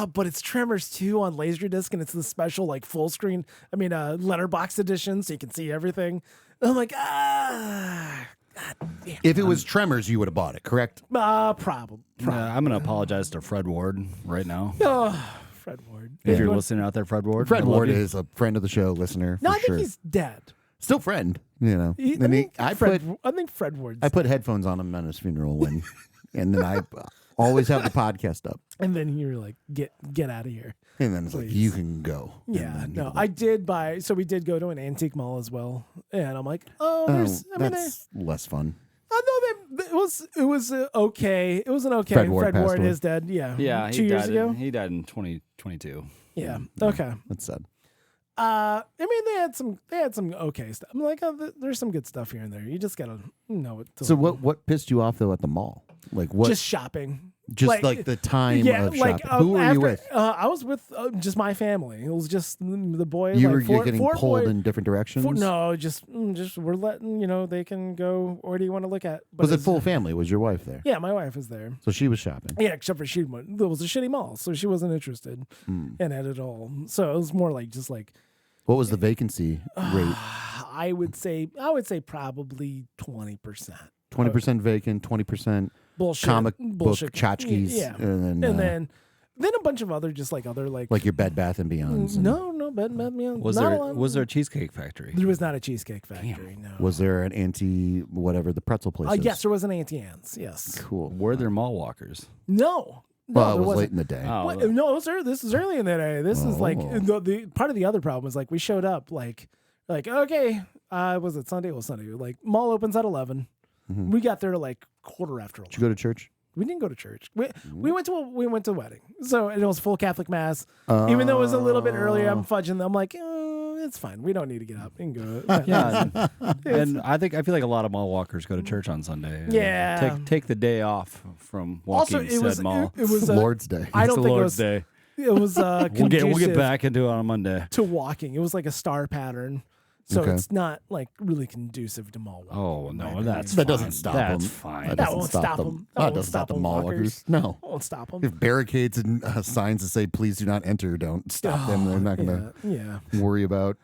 But it's Tremors 2 on Laserdisc, and it's the special like full screen. Letterbox edition, so you can see everything. And I'm like, God damn. If it was Tremors, you would have bought it, correct? Problem. I'm going to apologize to Fred Ward right now. Oh, Fred Ward. If you're listening out there, Fred Ward. Fred I love Ward you. is a friend of the show, listener. No, for I think sure. he's dead. Still friend, you know. I think Fred Ward's I put headphones on him at his funeral and then I always have the podcast up. And then you were like, get out of here. And then it's like, Please. you can go. Yeah, no, I did buy. So we did go to an antique mall as well, and I'm like, that's less fun. It was okay. It was an okay. Fred Ward passed away. is dead. Yeah, Yeah, 2 years ago. He died in 2022. Yeah. Okay. That's sad. They had some okay stuff. I'm like, there's some good stuff here and there. You just gotta know it. So what pissed you off though at the mall? Like what? Just shopping. Just like the time of shopping. Who were you with? I was with just my family. It was just the boys. You're getting pulled in different directions. No, just we're letting they can go. Or do you want to look at? But Was it full family? Was your wife there? Yeah, my wife was there. So she was shopping. Yeah, except for it was a shitty mall, so she wasn't interested in it at all. So it was more like just like. What was the vacancy rate? I would say probably 20%. 20% vacant, 20% bullshit, comic bullshit. book tchotchkes, Yeah, and then a bunch of other just like other like your Bed Bath and Beyonds. No, Bed Bath and Beyond. Was there a cheesecake factory? There was not a cheesecake factory. No. Was there an the pretzel place? Yes, there was an Auntie Anne's. Yes. Cool. Were there mall walkers? No. Well, it there was wasn't. late in the day. Oh, No, it was early. This is early in the day. This is like the part of the other problem was like we showed up like okay, was it Sunday? It was Sunday. Like mall opens at 11. Mm-hmm. We got there like quarter after 11. Did you go to church? We didn't go to church. We went to a wedding. So it was full Catholic mass. Even though it was a little bit earlier, I'm fudging. I'm like, it's fine. We don't need to get up and go. Yeah, and I feel like a lot of mall walkers go to church on Sunday. Yeah, take the day off from walking said mall. It was Lord's Day. I don't it's think Lord's Day. It was we'll get back into it on Monday to walking. It was like a star pattern. So it's not like really conducive to mall walking. Oh no, that doesn't stop them. That's fine. That won't stop them. That doesn't stop the mall walkers. No, that won't stop them. If barricades and signs that say "Please do not enter" don't stop them, they're not going to worry about.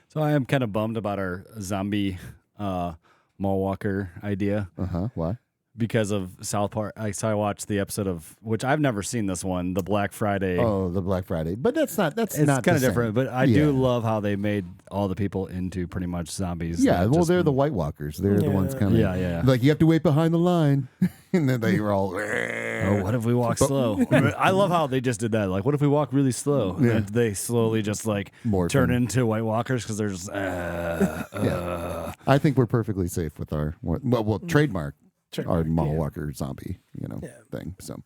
So I am kind of bummed about our zombie mall walker idea. Why? Because of South Park. So I watched the episode of, which I've never seen this one, the Black Friday. Oh, the Black Friday. But it's not kind of different, but I do love how they made all the people into pretty much zombies. Yeah, well, they're the White Walkers. They're the ones coming. Yeah. Like, you have to wait behind the line. And then they were all... Oh, what if we walk slow? I love how they just did that. Like, what if we walk really slow? And then they slowly just like turn into White Walkers because they're just... I think we're perfectly safe with our... trademark our mall walker zombie, thing. So,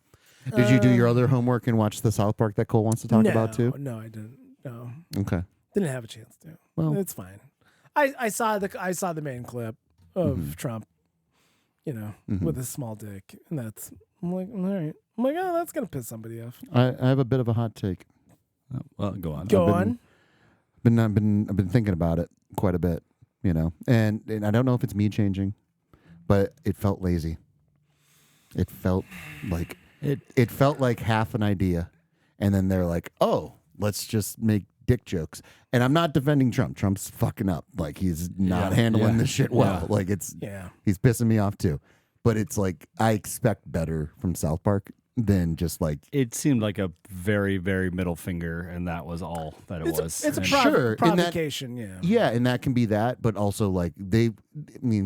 did you do your other homework and watch the South Park that Cole wants to talk about too? No, I didn't. No. Okay. Didn't have a chance to. Well, it's fine. I saw the main clip of Trump, with his small dick, and I'm like, all right. I'm like, oh, that's gonna piss somebody off. I have a bit of a hot take. Well, go on. I've been thinking about it quite a bit, and I don't know if it's me changing. But it felt lazy. It felt like half an idea, and then they're like, "Oh, let's just make dick jokes." And I'm not defending Trump. Trump's fucking up. Like he's not handling this shit well. Like he's pissing me off too. But it's like I expect better from South Park, than just like It seemed like a very, very middle finger, and that was all that it was. It's a And- Sure, and that- provocation, yeah. yeah, and that can be that, but also like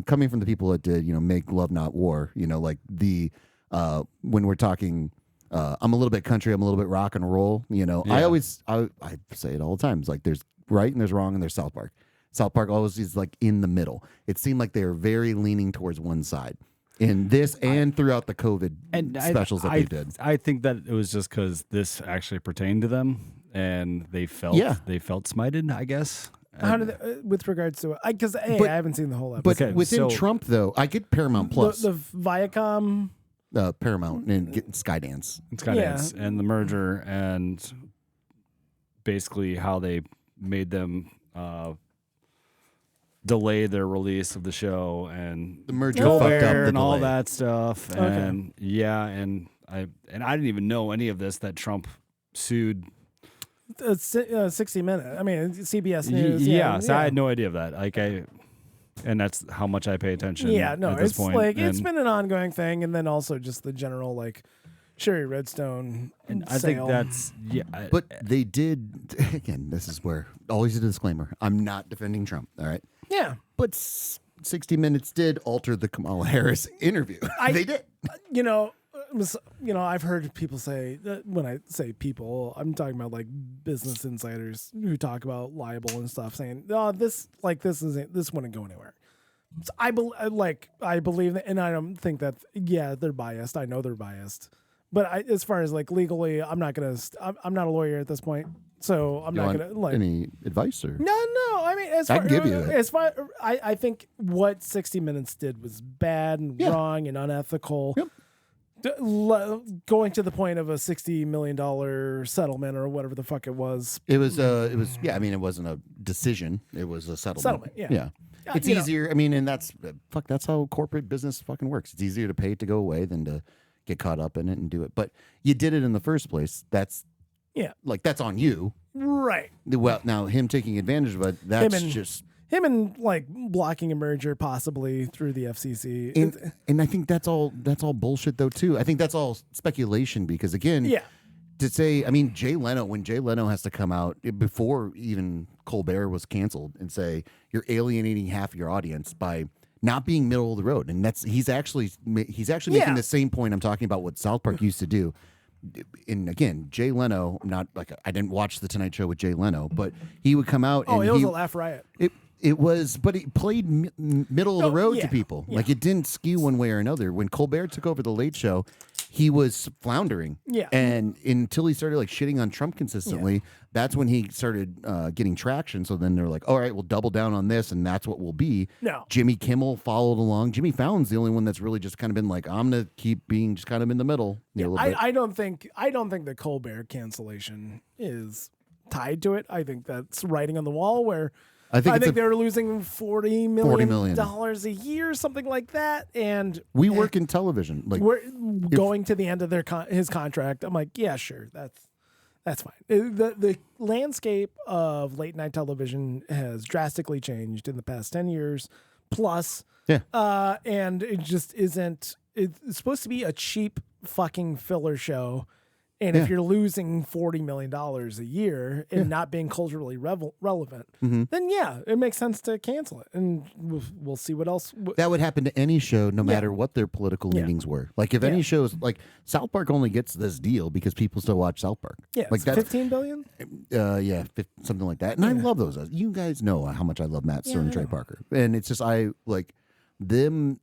coming from the people that did Make Love Not War, like when we're talking. I'm a little bit country. I'm a little bit rock and roll. I always I say it all the time. It's like there's right and there's wrong and there's South Park. South Park always is like in the middle. It seemed like they were very leaning towards one side in this and throughout the COVID specials that they did. I think that it was just because this actually pertained to them, and they felt smited, I guess. How did with regards to because I haven't seen the whole episode. But Okay, within so- Trump though, I get Paramount Plus, the Viacom. Paramount and get Skydance. Skydance and the merger, and basically how they made them delay their release of the show, and The merger Colbert fucked up the and all delay. that stuff. And and I didn't even know any of this, that Trump sued. 60 Minutes. I mean, CBS News. So I had no idea of that. And that's how much I pay attention. Yeah, no, at this it's point. like it's And- been an ongoing thing, and then also just the general like Sherry Redstone. And I think sale. that's But they did again. This is where always a disclaimer. I'm not defending Trump. All right, yeah. but 60 Minutes did alter the Kamala Harris interview. They did. I've heard people say that when I say people, I'm talking about like business insiders who talk about libel and stuff, saying, "Oh, this wouldn't go anywhere." So I believe that, and I don't think that. Yeah, they're biased. I know they're biased, but as far as like legally, I'm not a lawyer at this point, so I'm not gonna like any advice or No. I mean, I can give you it. as far I think what 60 Minutes did was bad and wrong and unethical. Yep. Going to the point of a $60 million settlement or whatever the fuck it was. It was. Yeah. I mean, it wasn't a decision. It was a settlement. Yeah. Yeah. It's easier. I mean, and that's how corporate business fucking works. It's easier to pay it to go away than to get caught up in it and do it. But you did it in the first place. That's that's on you. Right. Well, now him taking advantage of it, that's just him and like blocking a merger possibly through the FCC. and I think that's all bullshit though too. I think that's all speculation because again, to say, I mean, when Jay Leno has to come out before even Colbert was canceled and say you're alienating half your audience by not being middle of the road, and he's actually making the same point I'm talking about what South Park used to do. And again, Jay Leno, not like I didn't watch the Tonight Show with Jay Leno, but he would come out. It was a laugh riot. It was, but it played middle of the road to people. Yeah. Like it didn't skew one way or another. When Colbert took over the Late Show, he was floundering. Yeah. And until he started like shitting on Trump consistently, that's when he started getting traction. So then they're like, all right, we'll double down on this, and that's what we'll be. No. Jimmy Kimmel followed along. Jimmy Fallon's the only one that's really just kind of been like, I'm gonna keep being just kind of in the middle. I don't think the Colbert cancellation is tied to it. I think that's writing on the wall where I think they're losing $40 million a year, something like that. And we work in television. Like we're going to the end of his contract. I'm like, yeah, sure, that's fine. The landscape of late night television has drastically changed in the past 10 years plus. Yeah. And it just isn't. It's supposed to be a cheap fucking filler show. And if you're losing $40 million a year and not being culturally relevant, then it makes sense to cancel it. And we'll see what else. That would happen to any show, no matter what their political leanings were. Like if any shows, like South Park only gets this deal because people still watch South Park. Yeah, like that's $15 billion. Something like that. And I love those. You guys know how much I love Matt Stern and Trey Parker. And it's just I like them.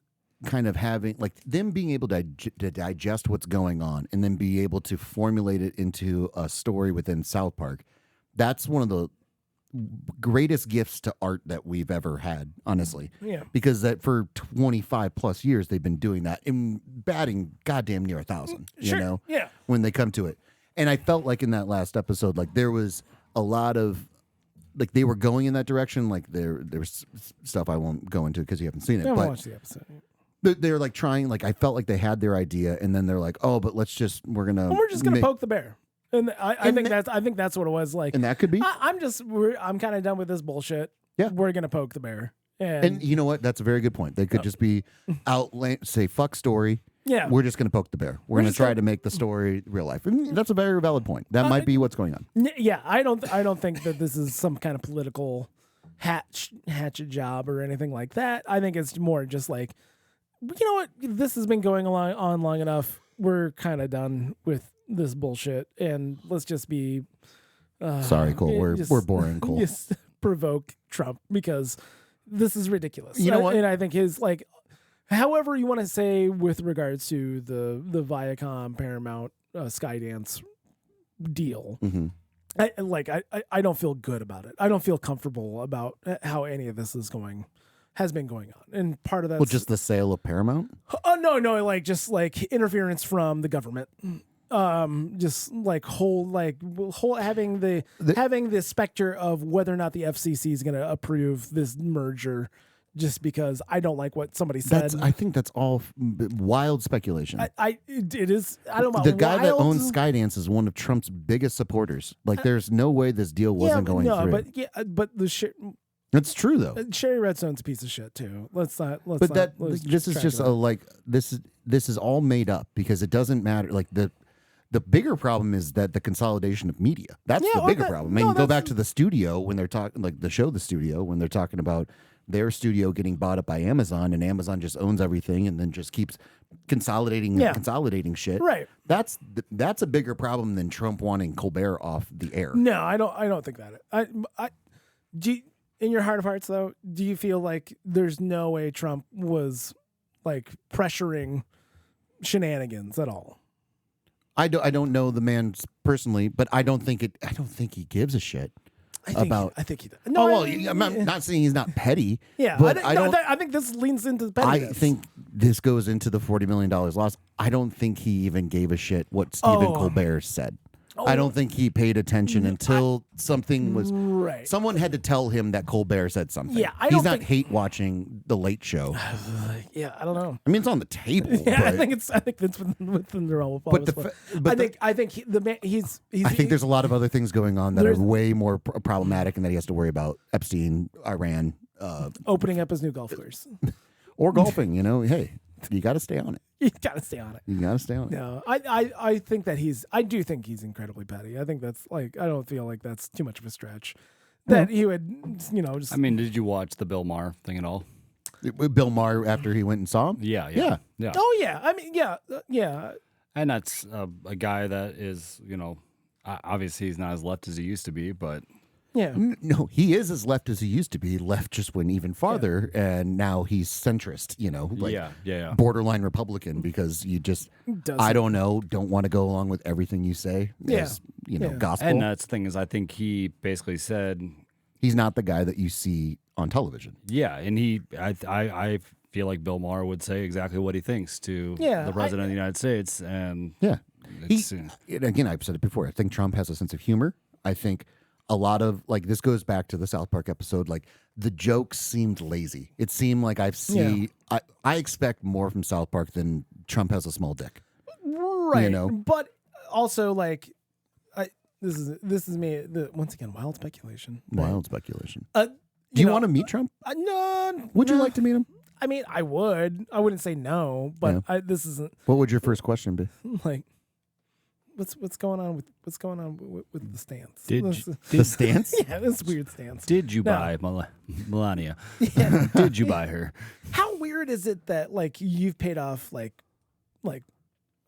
Kind of having like them being able to digest what's going on and then be able to formulate it into a story within South Park. That's one of the greatest gifts to art that we've ever had, honestly. Yeah. Because that for 25 plus years they've been doing that and batting goddamn near 1,000. Sure. You know, when they come to it. And I felt like in that last episode, like there was a lot of like they were going in that direction. Like there was stuff I won't go into because you haven't seen it. I haven't but watched the episode. They're like trying, like I felt like they had their idea, and then they're like, "Oh, but we're just gonna poke the bear." And I think that's what it was like. And that could be. I'm kind of done with this bullshit. Yeah, we're gonna poke the bear. And you know what? That's a very good point. They could just be say fuck story. Yeah. we're just going to poke the bear. We're going to just try gonna- to make the story real life. And that's a very valid point. That might be what's going on. Yeah, I don't think that this is some kind of political hatchet job or anything like that. I think it's more just like, you know what, this has been going on long enough. We're kind of done with this bullshit, and let's just be. Sorry, Cole. We're boring, Cole. Just provoke Trump because this is ridiculous. You know what? And I think his like, however you want to say with regards to the Viacom Paramount Skydance deal. Mm-hmm. I don't feel good about it. I don't feel comfortable about how any of this has been going on. And part of that, Well, just the sale of Paramount. no, like just like interference from the government. Just like having the specter of whether or not the FCC is going to approve this merger, just because I don't like what somebody said. I think that's all wild speculation. It is. I don't know. The guy that wild- owns Skydance is one of Trump's biggest supporters. Like, there's no way this deal wasn't going through. but the It's true though. Sherry Redstone's a piece of shit too. Let's not. But this is just this is all made up because it doesn't matter. Like the bigger problem is that the consolidation of media. That's the bigger problem. I mean, go back to the studio when they're talking, like the show, The Studio, when they're talking about their studio getting bought up by Amazon, and Amazon just owns everything and then just keeps consolidating and consolidating shit. Right. That's a bigger problem than Trump wanting Colbert off the air. No, I don't think that. In your heart of hearts, though, do you feel like there's no way Trump was like pressuring shenanigans at all? I don't know the man personally, but I don't think he gives a shit. I think he does. No, I'm not saying he's not petty. Yeah, but I think this leans into the pettiness. I think this goes into the $40 million loss. I don't think he even gave a shit what Stephen Colbert said. I don't think he paid attention until something was right. Someone had to tell him that Colbert said something. Yeah, he's not hate watching The Late Show. Yeah, I don't know. I mean, it's on the table. Yeah, but, I think that's within the realm of but possible. I think the man he's I think there's a lot of other things going on that are way more problematic, and that he has to worry about Epstein, Iran, opening up his new golf course or golfing. You know, hey, you got to stay on it. You got to stay on it. You got to stay on it. No, I think that I do think he's incredibly petty. I think that's like, I don't feel like that's too much of a stretch. That he would, just. I mean, did you watch the Bill Maher thing at all? Bill Maher after he went and saw him? Yeah. Oh yeah, I mean, yeah. And that's a guy that is, obviously he's not as left as he used to be, but Yeah. No, he is as left as he used to be. He left just went even farther, and now he's centrist, yeah. borderline Republican, because you just, I don't know, don't want to go along with everything you say as, gospel. And that's the thing is, I think he basically said he's not the guy that you see on television. Yeah, and I feel like Bill Maher would say exactly what he thinks to the president of the United States, and again, I've said it before. I think Trump has a sense of humor. I think a lot of, like, this goes back to the South Park episode, like, the jokes seemed lazy. It seemed like I expect more from South Park than Trump has a small dick. Right. But also, like, this is me, once again, wild speculation. Wild speculation. Do you want to meet Trump? No. Would you like to meet him? I mean, I would. I wouldn't say no, but this isn't. What would your first question be? Like, what's going on with the stance? The stance? Yeah, this weird stance. Did you buy Melania? Yeah. Did you buy her? How weird is it that, like, you've paid off like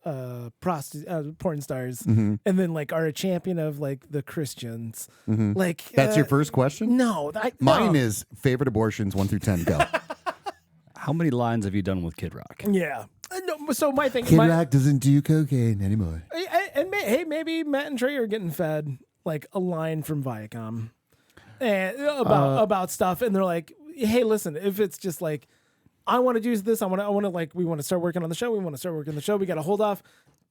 porn stars, and then, like, are a champion of, like, the Christians? Like, that's your first question? No, mine is favorite abortions 1 through 10. Go. How many lines have you done with Kid Rock? Yeah. No, so my thing, Kid Rock doesn't do cocaine anymore. And maybe Matt and Trey are getting fed, like, a line from Viacom and about stuff, and they're like, "Hey, listen, if it's just like, I want to do this, I want to like, we want to start working on the show, we got to hold off."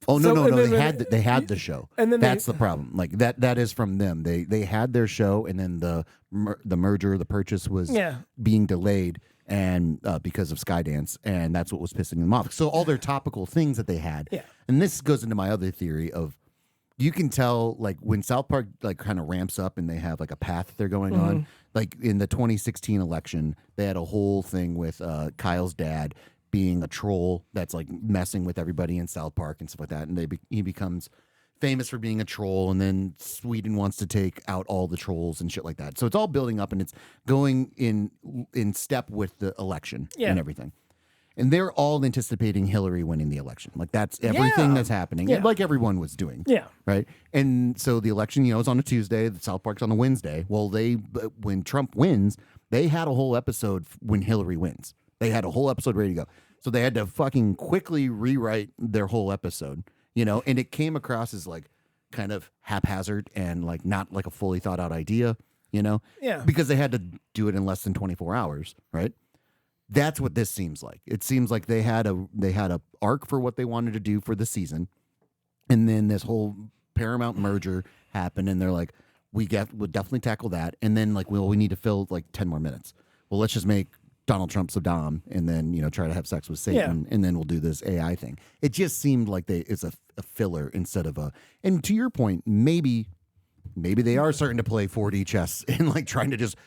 Oh no! They had the show, and then that's the problem. Like, that is from them. They had their show, and then the purchase was being delayed, and because of Skydance, and that's what was pissing them off. So all their topical things that they had, and this goes into my other theory of, you can tell, like, when South Park, like, kind of ramps up and they have, like, a path they're going on. Like in the 2016 election, they had a whole thing with Kyle's dad being a troll that's like messing with everybody in South Park and stuff like that. And he becomes famous for being a troll, and then Sweden wants to take out all the trolls and shit like that. So it's all building up, and it's going in step with the election and everything. And they're all anticipating Hillary winning the election. Like that's everything that's happening. Yeah. Like everyone was doing. Yeah. Right. And so the election, is on a Tuesday. The South Park's on a Wednesday. Well, when Trump wins, they had a whole episode when Hillary wins. They had a whole episode ready to go. So they had to fucking quickly rewrite their whole episode, and it came across as like kind of haphazard and like not like a fully thought out idea, Yeah. because they had to do it in less than 24 hours. Right. That's what this seems like. It seems like they had a arc for what they wanted to do for the season, and then this whole Paramount merger happened, and they're like, we'll definitely tackle that, and then like, we need to fill like 10 more minutes. Well, let's just make Donald Trump Saddam, and then try to have sex with Satan, and then we'll do this AI thing. It just seemed like it's a filler instead of a. And to your point, maybe they are starting to play 4D chess and like trying to just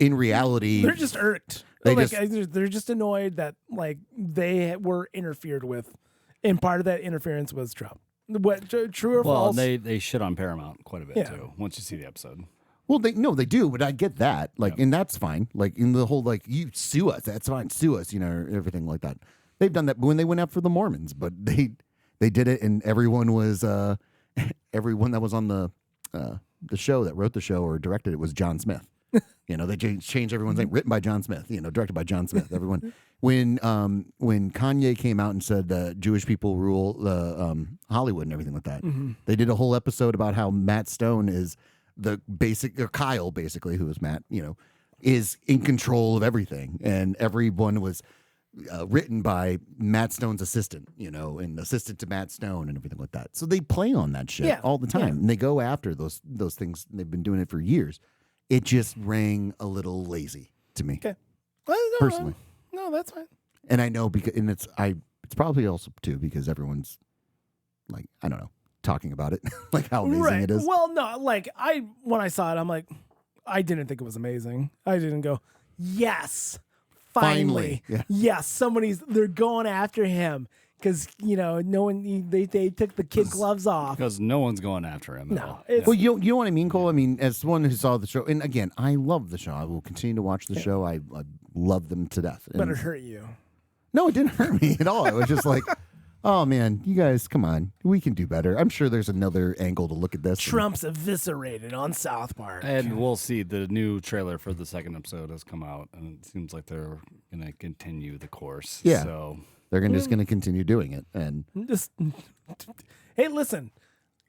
in reality They're just irked. They're just annoyed that like they were interfered with, and part of that interference was Trump. What true or false? Well, they shit on Paramount quite a bit too. Once you see the episode. Well, they do, but I get that. Like, and that's fine. Like in the whole like, you sue us, that's fine. Sue us, everything like that. They've done that when they went after the Mormons, but they did it, and everyone was everyone that was on the show that wrote the show or directed it was John Smith. They changed everyone's name, written by John Smith, directed by John Smith. Everyone, when Kanye came out and said that Jewish people rule Hollywood and everything like that, they did a whole episode about how Matt Stone is the basic, or Kyle basically, who is Matt, is in control of everything, and everyone was written by Matt Stone's assistant, and assistant to Matt Stone and everything like that. So they play on that shit all the time, and they go after those things. They've been doing it for years. It just rang a little lazy to me. Okay. Well, no, personally. No, that's fine. And I know because, and it's probably also too because everyone's like, I don't know, talking about it, like how amazing it is. Well, no, like when I saw it, I'm like, I didn't think it was amazing. I didn't go, yes, finally. Yeah. Yes, they're going after him. Because, no one, they took the kid gloves off. Because no one's going after him. No. Well, you know what I mean, Cole? I mean, as someone who saw the show, and again, I love the show. I will continue to watch the show. I love them to death. But it hurt you. No, it didn't hurt me at all. It was just like, oh, man, you guys, come on. We can do better. I'm sure there's another angle to look at this. Trump's eviscerated on South Park. And we'll see. The new trailer for the second episode has come out, and it seems like they're going to continue the course. Yeah. So they're just going to continue doing it. And hey, listen,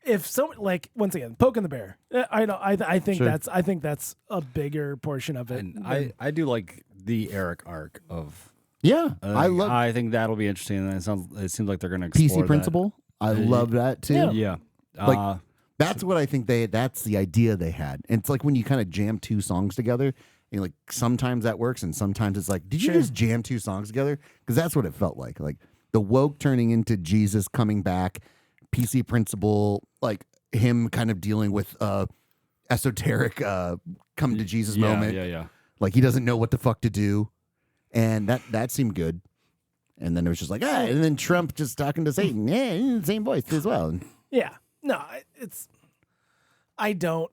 if so, like, once again, poking the bear. I know. I think Sure. that's a bigger portion of it. and I do like the Eric arc of. yeah, I love I think that'll be interesting. And it seems like they're going to explore PC Principle. I love that too. Yeah. Like, that's what I think that's the idea they had. And it's like when you kind of jam two songs together, and like sometimes that works and sometimes it's like, did you just jam two songs together? Because that's what it felt like. Like the woke turning into Jesus coming back, PC Principle, like him kind of dealing with esoteric come to Jesus moment. Yeah. Like he doesn't know what the fuck to do. And that seemed good. And then it was just like, and then Trump just talking to Satan. Yeah, same voice as well. Yeah. No, I don't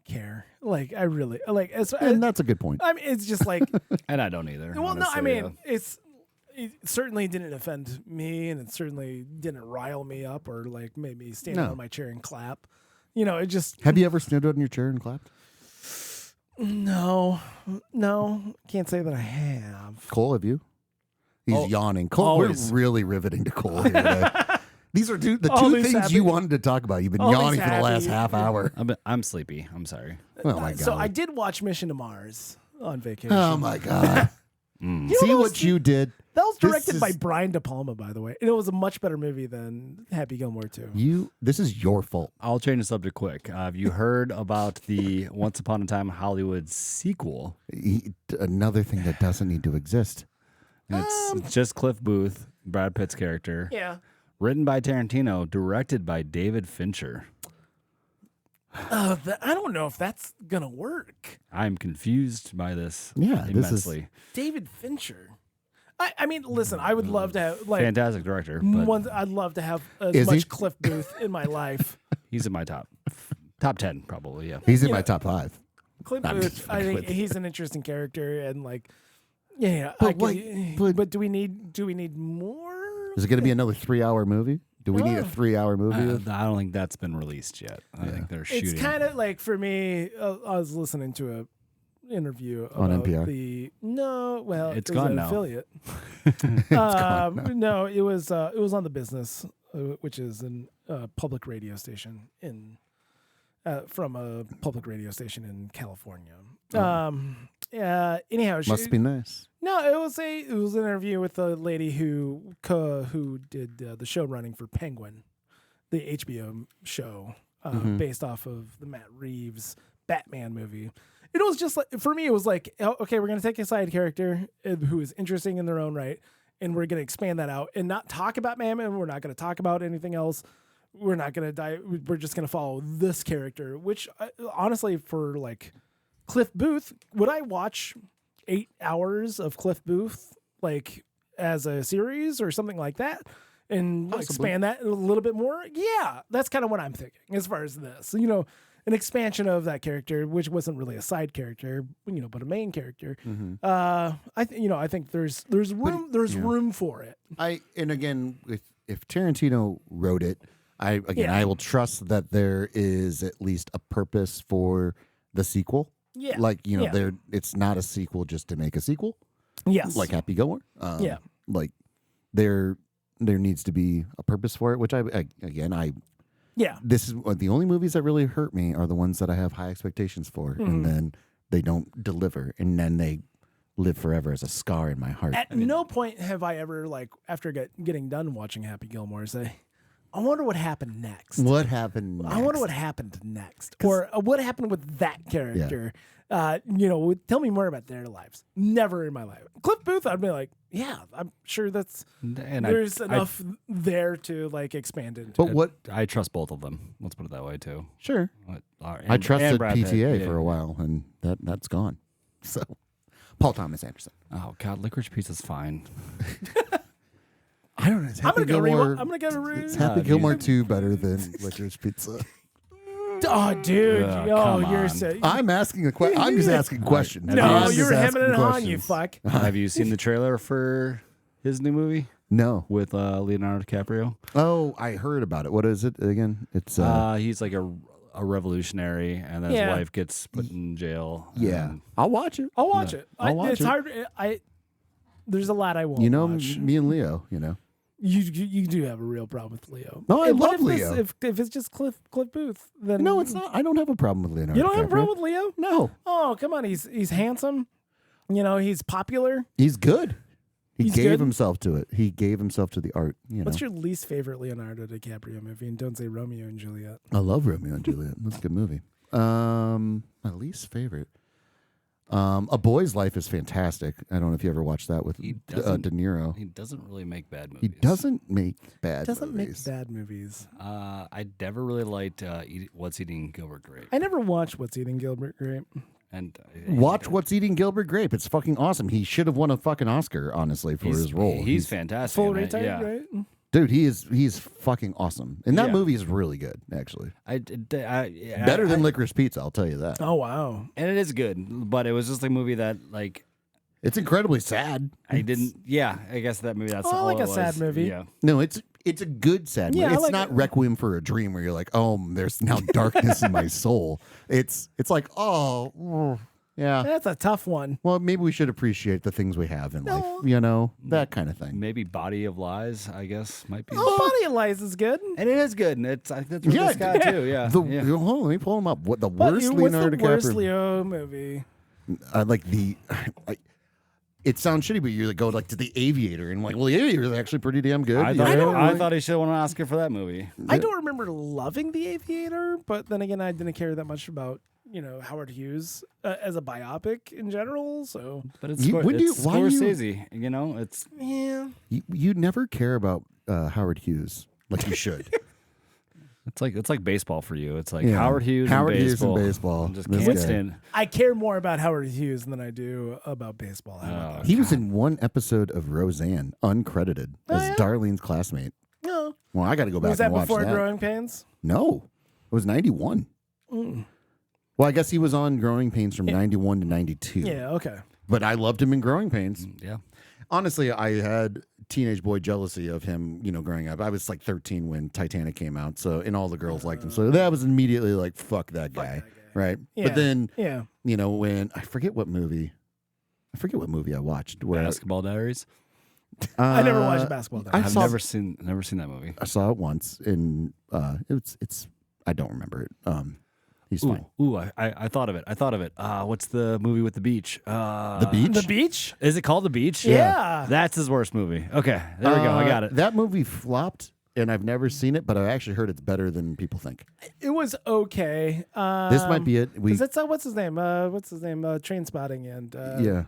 care. Like, I really, like, And that's a good point. I mean, it's just like, And I don't either. well, no, I honestly, mean, it certainly didn't offend me, and it certainly didn't rile me up or like make me stand No. on my chair and clap. It just, Have you ever stood on your chair and clapped? no, can't say that I have. Cole, have you? He's yawning. Cole, always. we're really riveting to Cole here today. These are the two Always things happy. you wanted to talk about. You've been Always yawning for the last happy. half hour. I'm sleepy. I'm sorry. Oh my god. So I did watch Mission to Mars on vacation. Oh my god. You know See what what was- you did. That was This directed by is- Brian De Palma, by the way. And it was a much better movie than Happy Gilmore 2. This is your fault. I'll change the subject quick. Have you heard about the Once Upon a Time Hollywood sequel? Another thing that doesn't need to exist. And it's just Cliff Booth, Brad Pitt's character. Yeah. Written by Tarantino, directed by David Fincher. I don't know if that's going to work. I'm confused by this Yeah, this is- immensely. David Fincher. I mean, listen, I would love to have like Fantastic director, but I'd love to have as Is he? much Cliff Booth in my life. he's in my top 10 probably. Yeah. He's in my top 5. Cliff I'm Booth, just I think fucking with he's an interesting character, and like, yeah. But but do we need more? Is it going to be another 3-hour movie? Do we need a 3-hour movie? I don't think that's been released yet. I think they're shooting. It's kind of like for me. I was listening to a interview On about NPR? It's it was gone an now. affiliate. No, it was on The Business, which is a public radio station from a public radio station in California. Anyhow, Must be nice. no, it was an interview with a lady who did the show running for Penguin, the HBO show based off of the Matt Reeves Batman movie. It was just like, for me, it was like, okay, we're going to take a side character who is interesting in their own right, and we're going to expand that out and not talk about Batman. We're not going to talk about anything else. We're not going to we're just going to follow this character, which honestly, for like Cliff Booth, would I watch 8 hours of Cliff Booth like as a series or something like that and expand that a little bit more? Yeah, that's kind of what I'm thinking as far as this, an expansion of that character, which wasn't really a side character, but a main character. I think there's room for it. And again, if Tarantino wrote it, I will trust that there is at least a purpose for the sequel. Yeah. Like, it's not a sequel just to make a sequel. Yes. Like Happy Gilmore. Yeah. Like there needs to be a purpose for it, which this is the only movies that really hurt me are the ones that I have high expectations for, and then they don't deliver, and then they live forever as a scar in my heart. At no point have I ever, like, after getting done watching Happy Gilmore, say, I wonder what happened next. What happened next? I wonder what happened next. Or what happened with that character. Tell me more about their lives. Never in my life. Cliff Booth, I'd be like, yeah, I'm sure there's enough there to like expand into. But what I trust both of them. Let's put it that way too. Sure. I trusted PTA for a while, and that's gone. So, Paul Thomas Anderson. Oh God, Licorice Pizza's fine. I don't know. I'm gonna go Is Happy Gilmore 2 better than Licorice Pizza? Oh, dude! come You're on. so. I'm asking a question. I'm just asking questions. No, I'm you're just hemming asking it on, you questions. fuck. Have you seen the trailer for his new movie No. with Leonardo DiCaprio? Oh, I heard about it. What is it again? It's He's like a revolutionary, and then his Yeah. wife gets put in jail. yeah. and- I'll watch it. I'll watch it. I'll watch it's it. hard. There's a lot I won't watch. Me and Leo. You do have a real problem with Leo. No, I And what love if Leo. If it's just Cliff Booth, then No, it's not. I don't have a problem with Leonardo. You don't have a DiCaprio. problem with Leo? No, Oh, come on. He's handsome. He's popular. he's good. He He's gave good? himself to it. He gave himself to the art. What's your least favorite Leonardo DiCaprio movie? And don't say Romeo and Juliet. I love Romeo and Juliet. That's a good movie. My least favorite. A Boy's Life is fantastic. I don't know if you ever watched that with De Niro. He doesn't really make bad movies. He doesn't make bad Doesn't movies. make bad movies. I never really liked What's Eating Gilbert Grape. I never watched What's Eating Gilbert Grape. And Watch What's Eating Gilbert Grape. It's fucking awesome. He should have won a fucking Oscar, honestly, for his role. He's fantastic. Full in it, retired, yeah. right? Dude, he's fucking awesome. And that Yeah. movie is really good, actually. Better than I- Licorice Pizza, I'll tell you that. Oh, wow. and it is good, but it was just a movie that It's incredibly sad. I didn't. Yeah, I guess that movie. That's Oh, I all like it a sad was. movie. Yeah, No, it's a good sad movie. Yeah, I It's like not it. Requiem for a Dream where you're like, oh, there's now darkness in my soul. It's like, oh, yeah. That's a tough one. Well, maybe we should appreciate the things we have in life, that kind of thing. maybe Body of Lies. I guess might be. Oh, Body of Lies is good. And it is good. And I think that's this guy too. Yeah. Hold on, let me pull him up. What the But worst what's Leonardo the worst DiCaprio? Leo movie? It sounds shitty, but you go to The Aviator, and well, The Aviator is actually pretty damn good. I thought he should have won an Oscar for that movie. I don't remember loving The Aviator, but then again, I didn't care that much about Howard Hughes as a biopic in general. So, But it's, You- when do you- it's why do you- Scorsese. It's yeah, You never care about Howard Hughes like you should. It's like baseball for you. It's like Yeah. Howard Hughes Howard and Hughes baseball. and baseball. Just This can't guy. stand. I care more about Howard Hughes than I do about baseball. Oh, He was in one episode of Roseanne, uncredited, as yeah? Darlene's classmate. No. Well, I got to go back Was that and watch before that. Growing Pains? No, it was 91. Well, I guess he was on Growing Pains from 91 to 92. Yeah, okay. But I loved him in Growing Pains. Yeah. Honestly, I had teenage boy jealousy of him, growing up. I was like 13 when Titanic came out, and all the girls liked him. So that was immediately like, fuck that guy. Right? Yeah. But then, Yeah. when I forget what movie I watched. Where Basketball Diaries. I never watched basketball. Though. I've never seen that movie. I saw it once, and it's I don't remember it. He's fine. Ooh, I thought of it. What's the movie with the beach? The Beach. The Beach? Is it called The Beach? Yeah. That's his worst movie. Okay, there we go. I got it. That movie flopped, and I've never seen it, but I actually heard it's better than people think. It was okay. This might be it. Is that what's his name? Train Spotting and Yeah.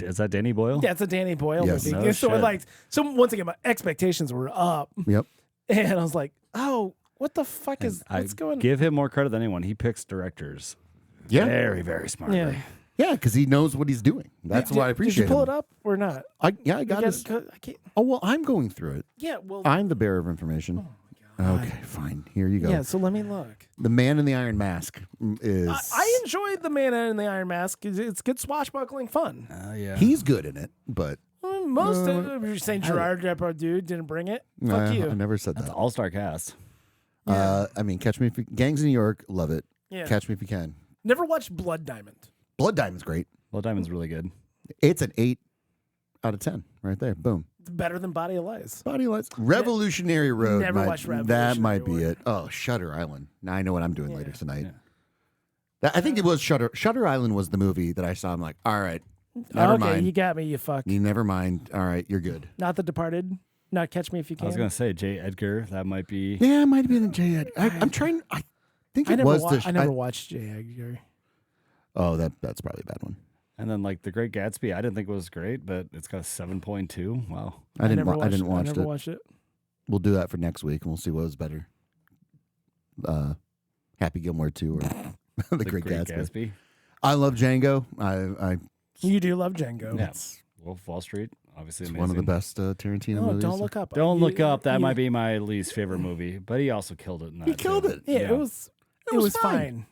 Is that Danny Boyle? Yeah, it's a Danny Boyle Yes. movie. No so shit. once again, my expectations were up, Yep. and I was like, oh, what the fuck is what's going on? Give him more credit than anyone. He picks directors. Yeah. Very, very smartly. Yeah. Yeah, because he knows what he's doing. That's why I appreciate Did you pull him. it up or not? I got You it. guys- I can't. Oh, well, I'm going through it. Yeah, well, I'm the bearer of information. Okay, fine. Here you go. yeah. So let me look. The Man in the Iron Mask is. I enjoyed the Man in the Iron Mask. It's good swashbuckling fun. Yeah. He's good in it, but Most of you're saying Gerard Depardieu didn't bring it. Fuck I you. never said That's that. an all-star cast. I mean, Catch Me If You, Gangs in New York, love it. Yeah. Catch Me If You Can. Never watched Blood Diamond. Blood Diamond's great. Well, Diamond's really good. It's an 8 out of 10 right there. Boom. It's better than Body of Lies. Body Lights. Revolutionary Road. Never watched That Revolutionary might be Road. it. Oh, Shutter Island. Now I know what I'm doing later tonight. Yeah. I think it was Shutter. Shutter Island was the movie that I saw. I'm like, all right, never Okay, mind. you got me. You fuck. You never mind. All right, you're good. Not The Departed. Not Catch Me If You Can. I was gonna say J. Edgar. That might be. Yeah, it might have been the J. I'm trying. I think I it never, was I never watched J. Edgar. Oh, that's probably a bad one. And then like The Great Gatsby, I didn't think it was great, but it's got a 7.2. Wow. I didn't never watch I never it. watched it. We'll do that for next week, and we'll see what was better. Happy Gilmore 2 or the Great Gatsby. I love Django. I You do love Django. Yeah. Wolf of Wall Street, obviously it's amazing. one of the best Tarantino Oh, movies. don't look up. Don't look up. That you- might be my least favorite movie, but he also killed it. In that He killed too. it. Yeah, Yeah. it was. It was fine.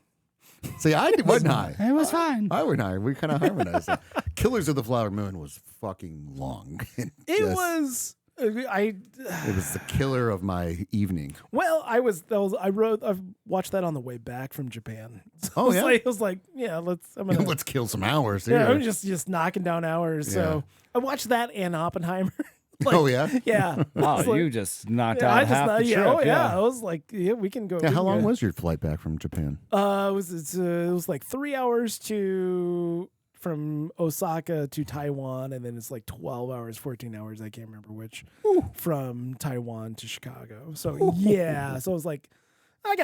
See, I wasn't high. It was fine. I were high. We kind of harmonized. It. Killers of the Flower Moon was fucking long. It Just- was. It was the killer of my evening. Well, I watched that on the way back from Japan. So Oh, yeah? I was like, yeah, I'm gonna, Let's kill some hours yeah, here. I'm just knocking down hours. So I watched that and Oppenheimer. Oh yeah. Yeah. Oh, I was like- you just knocked yeah, out I just half the trip. oh yeah. I was like, yeah, we can go. Yeah. we How can long go. was your flight back from Japan? It was from Osaka to Taiwan, and then it's like 12 hours, 14 hours. I can't remember which. From Taiwan to Chicago. So yeah. So I was like, I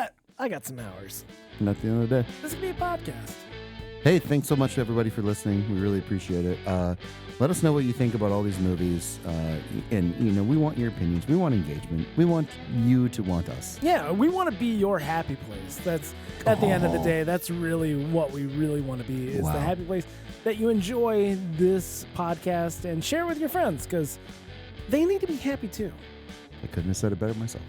got some hours. And at the end of the day. This could be a podcast. Hey, thanks so much to everybody for listening. We really appreciate it. Let us know what you think about all these movies. And we want your opinions. We want engagement. We want you to want us. Yeah, we want to be your happy place. That's at the end of the day. That's really what we really want to be. Is Wow. the happy place that you enjoy this podcast and share with your friends because they need to be happy too. I couldn't have said it better myself.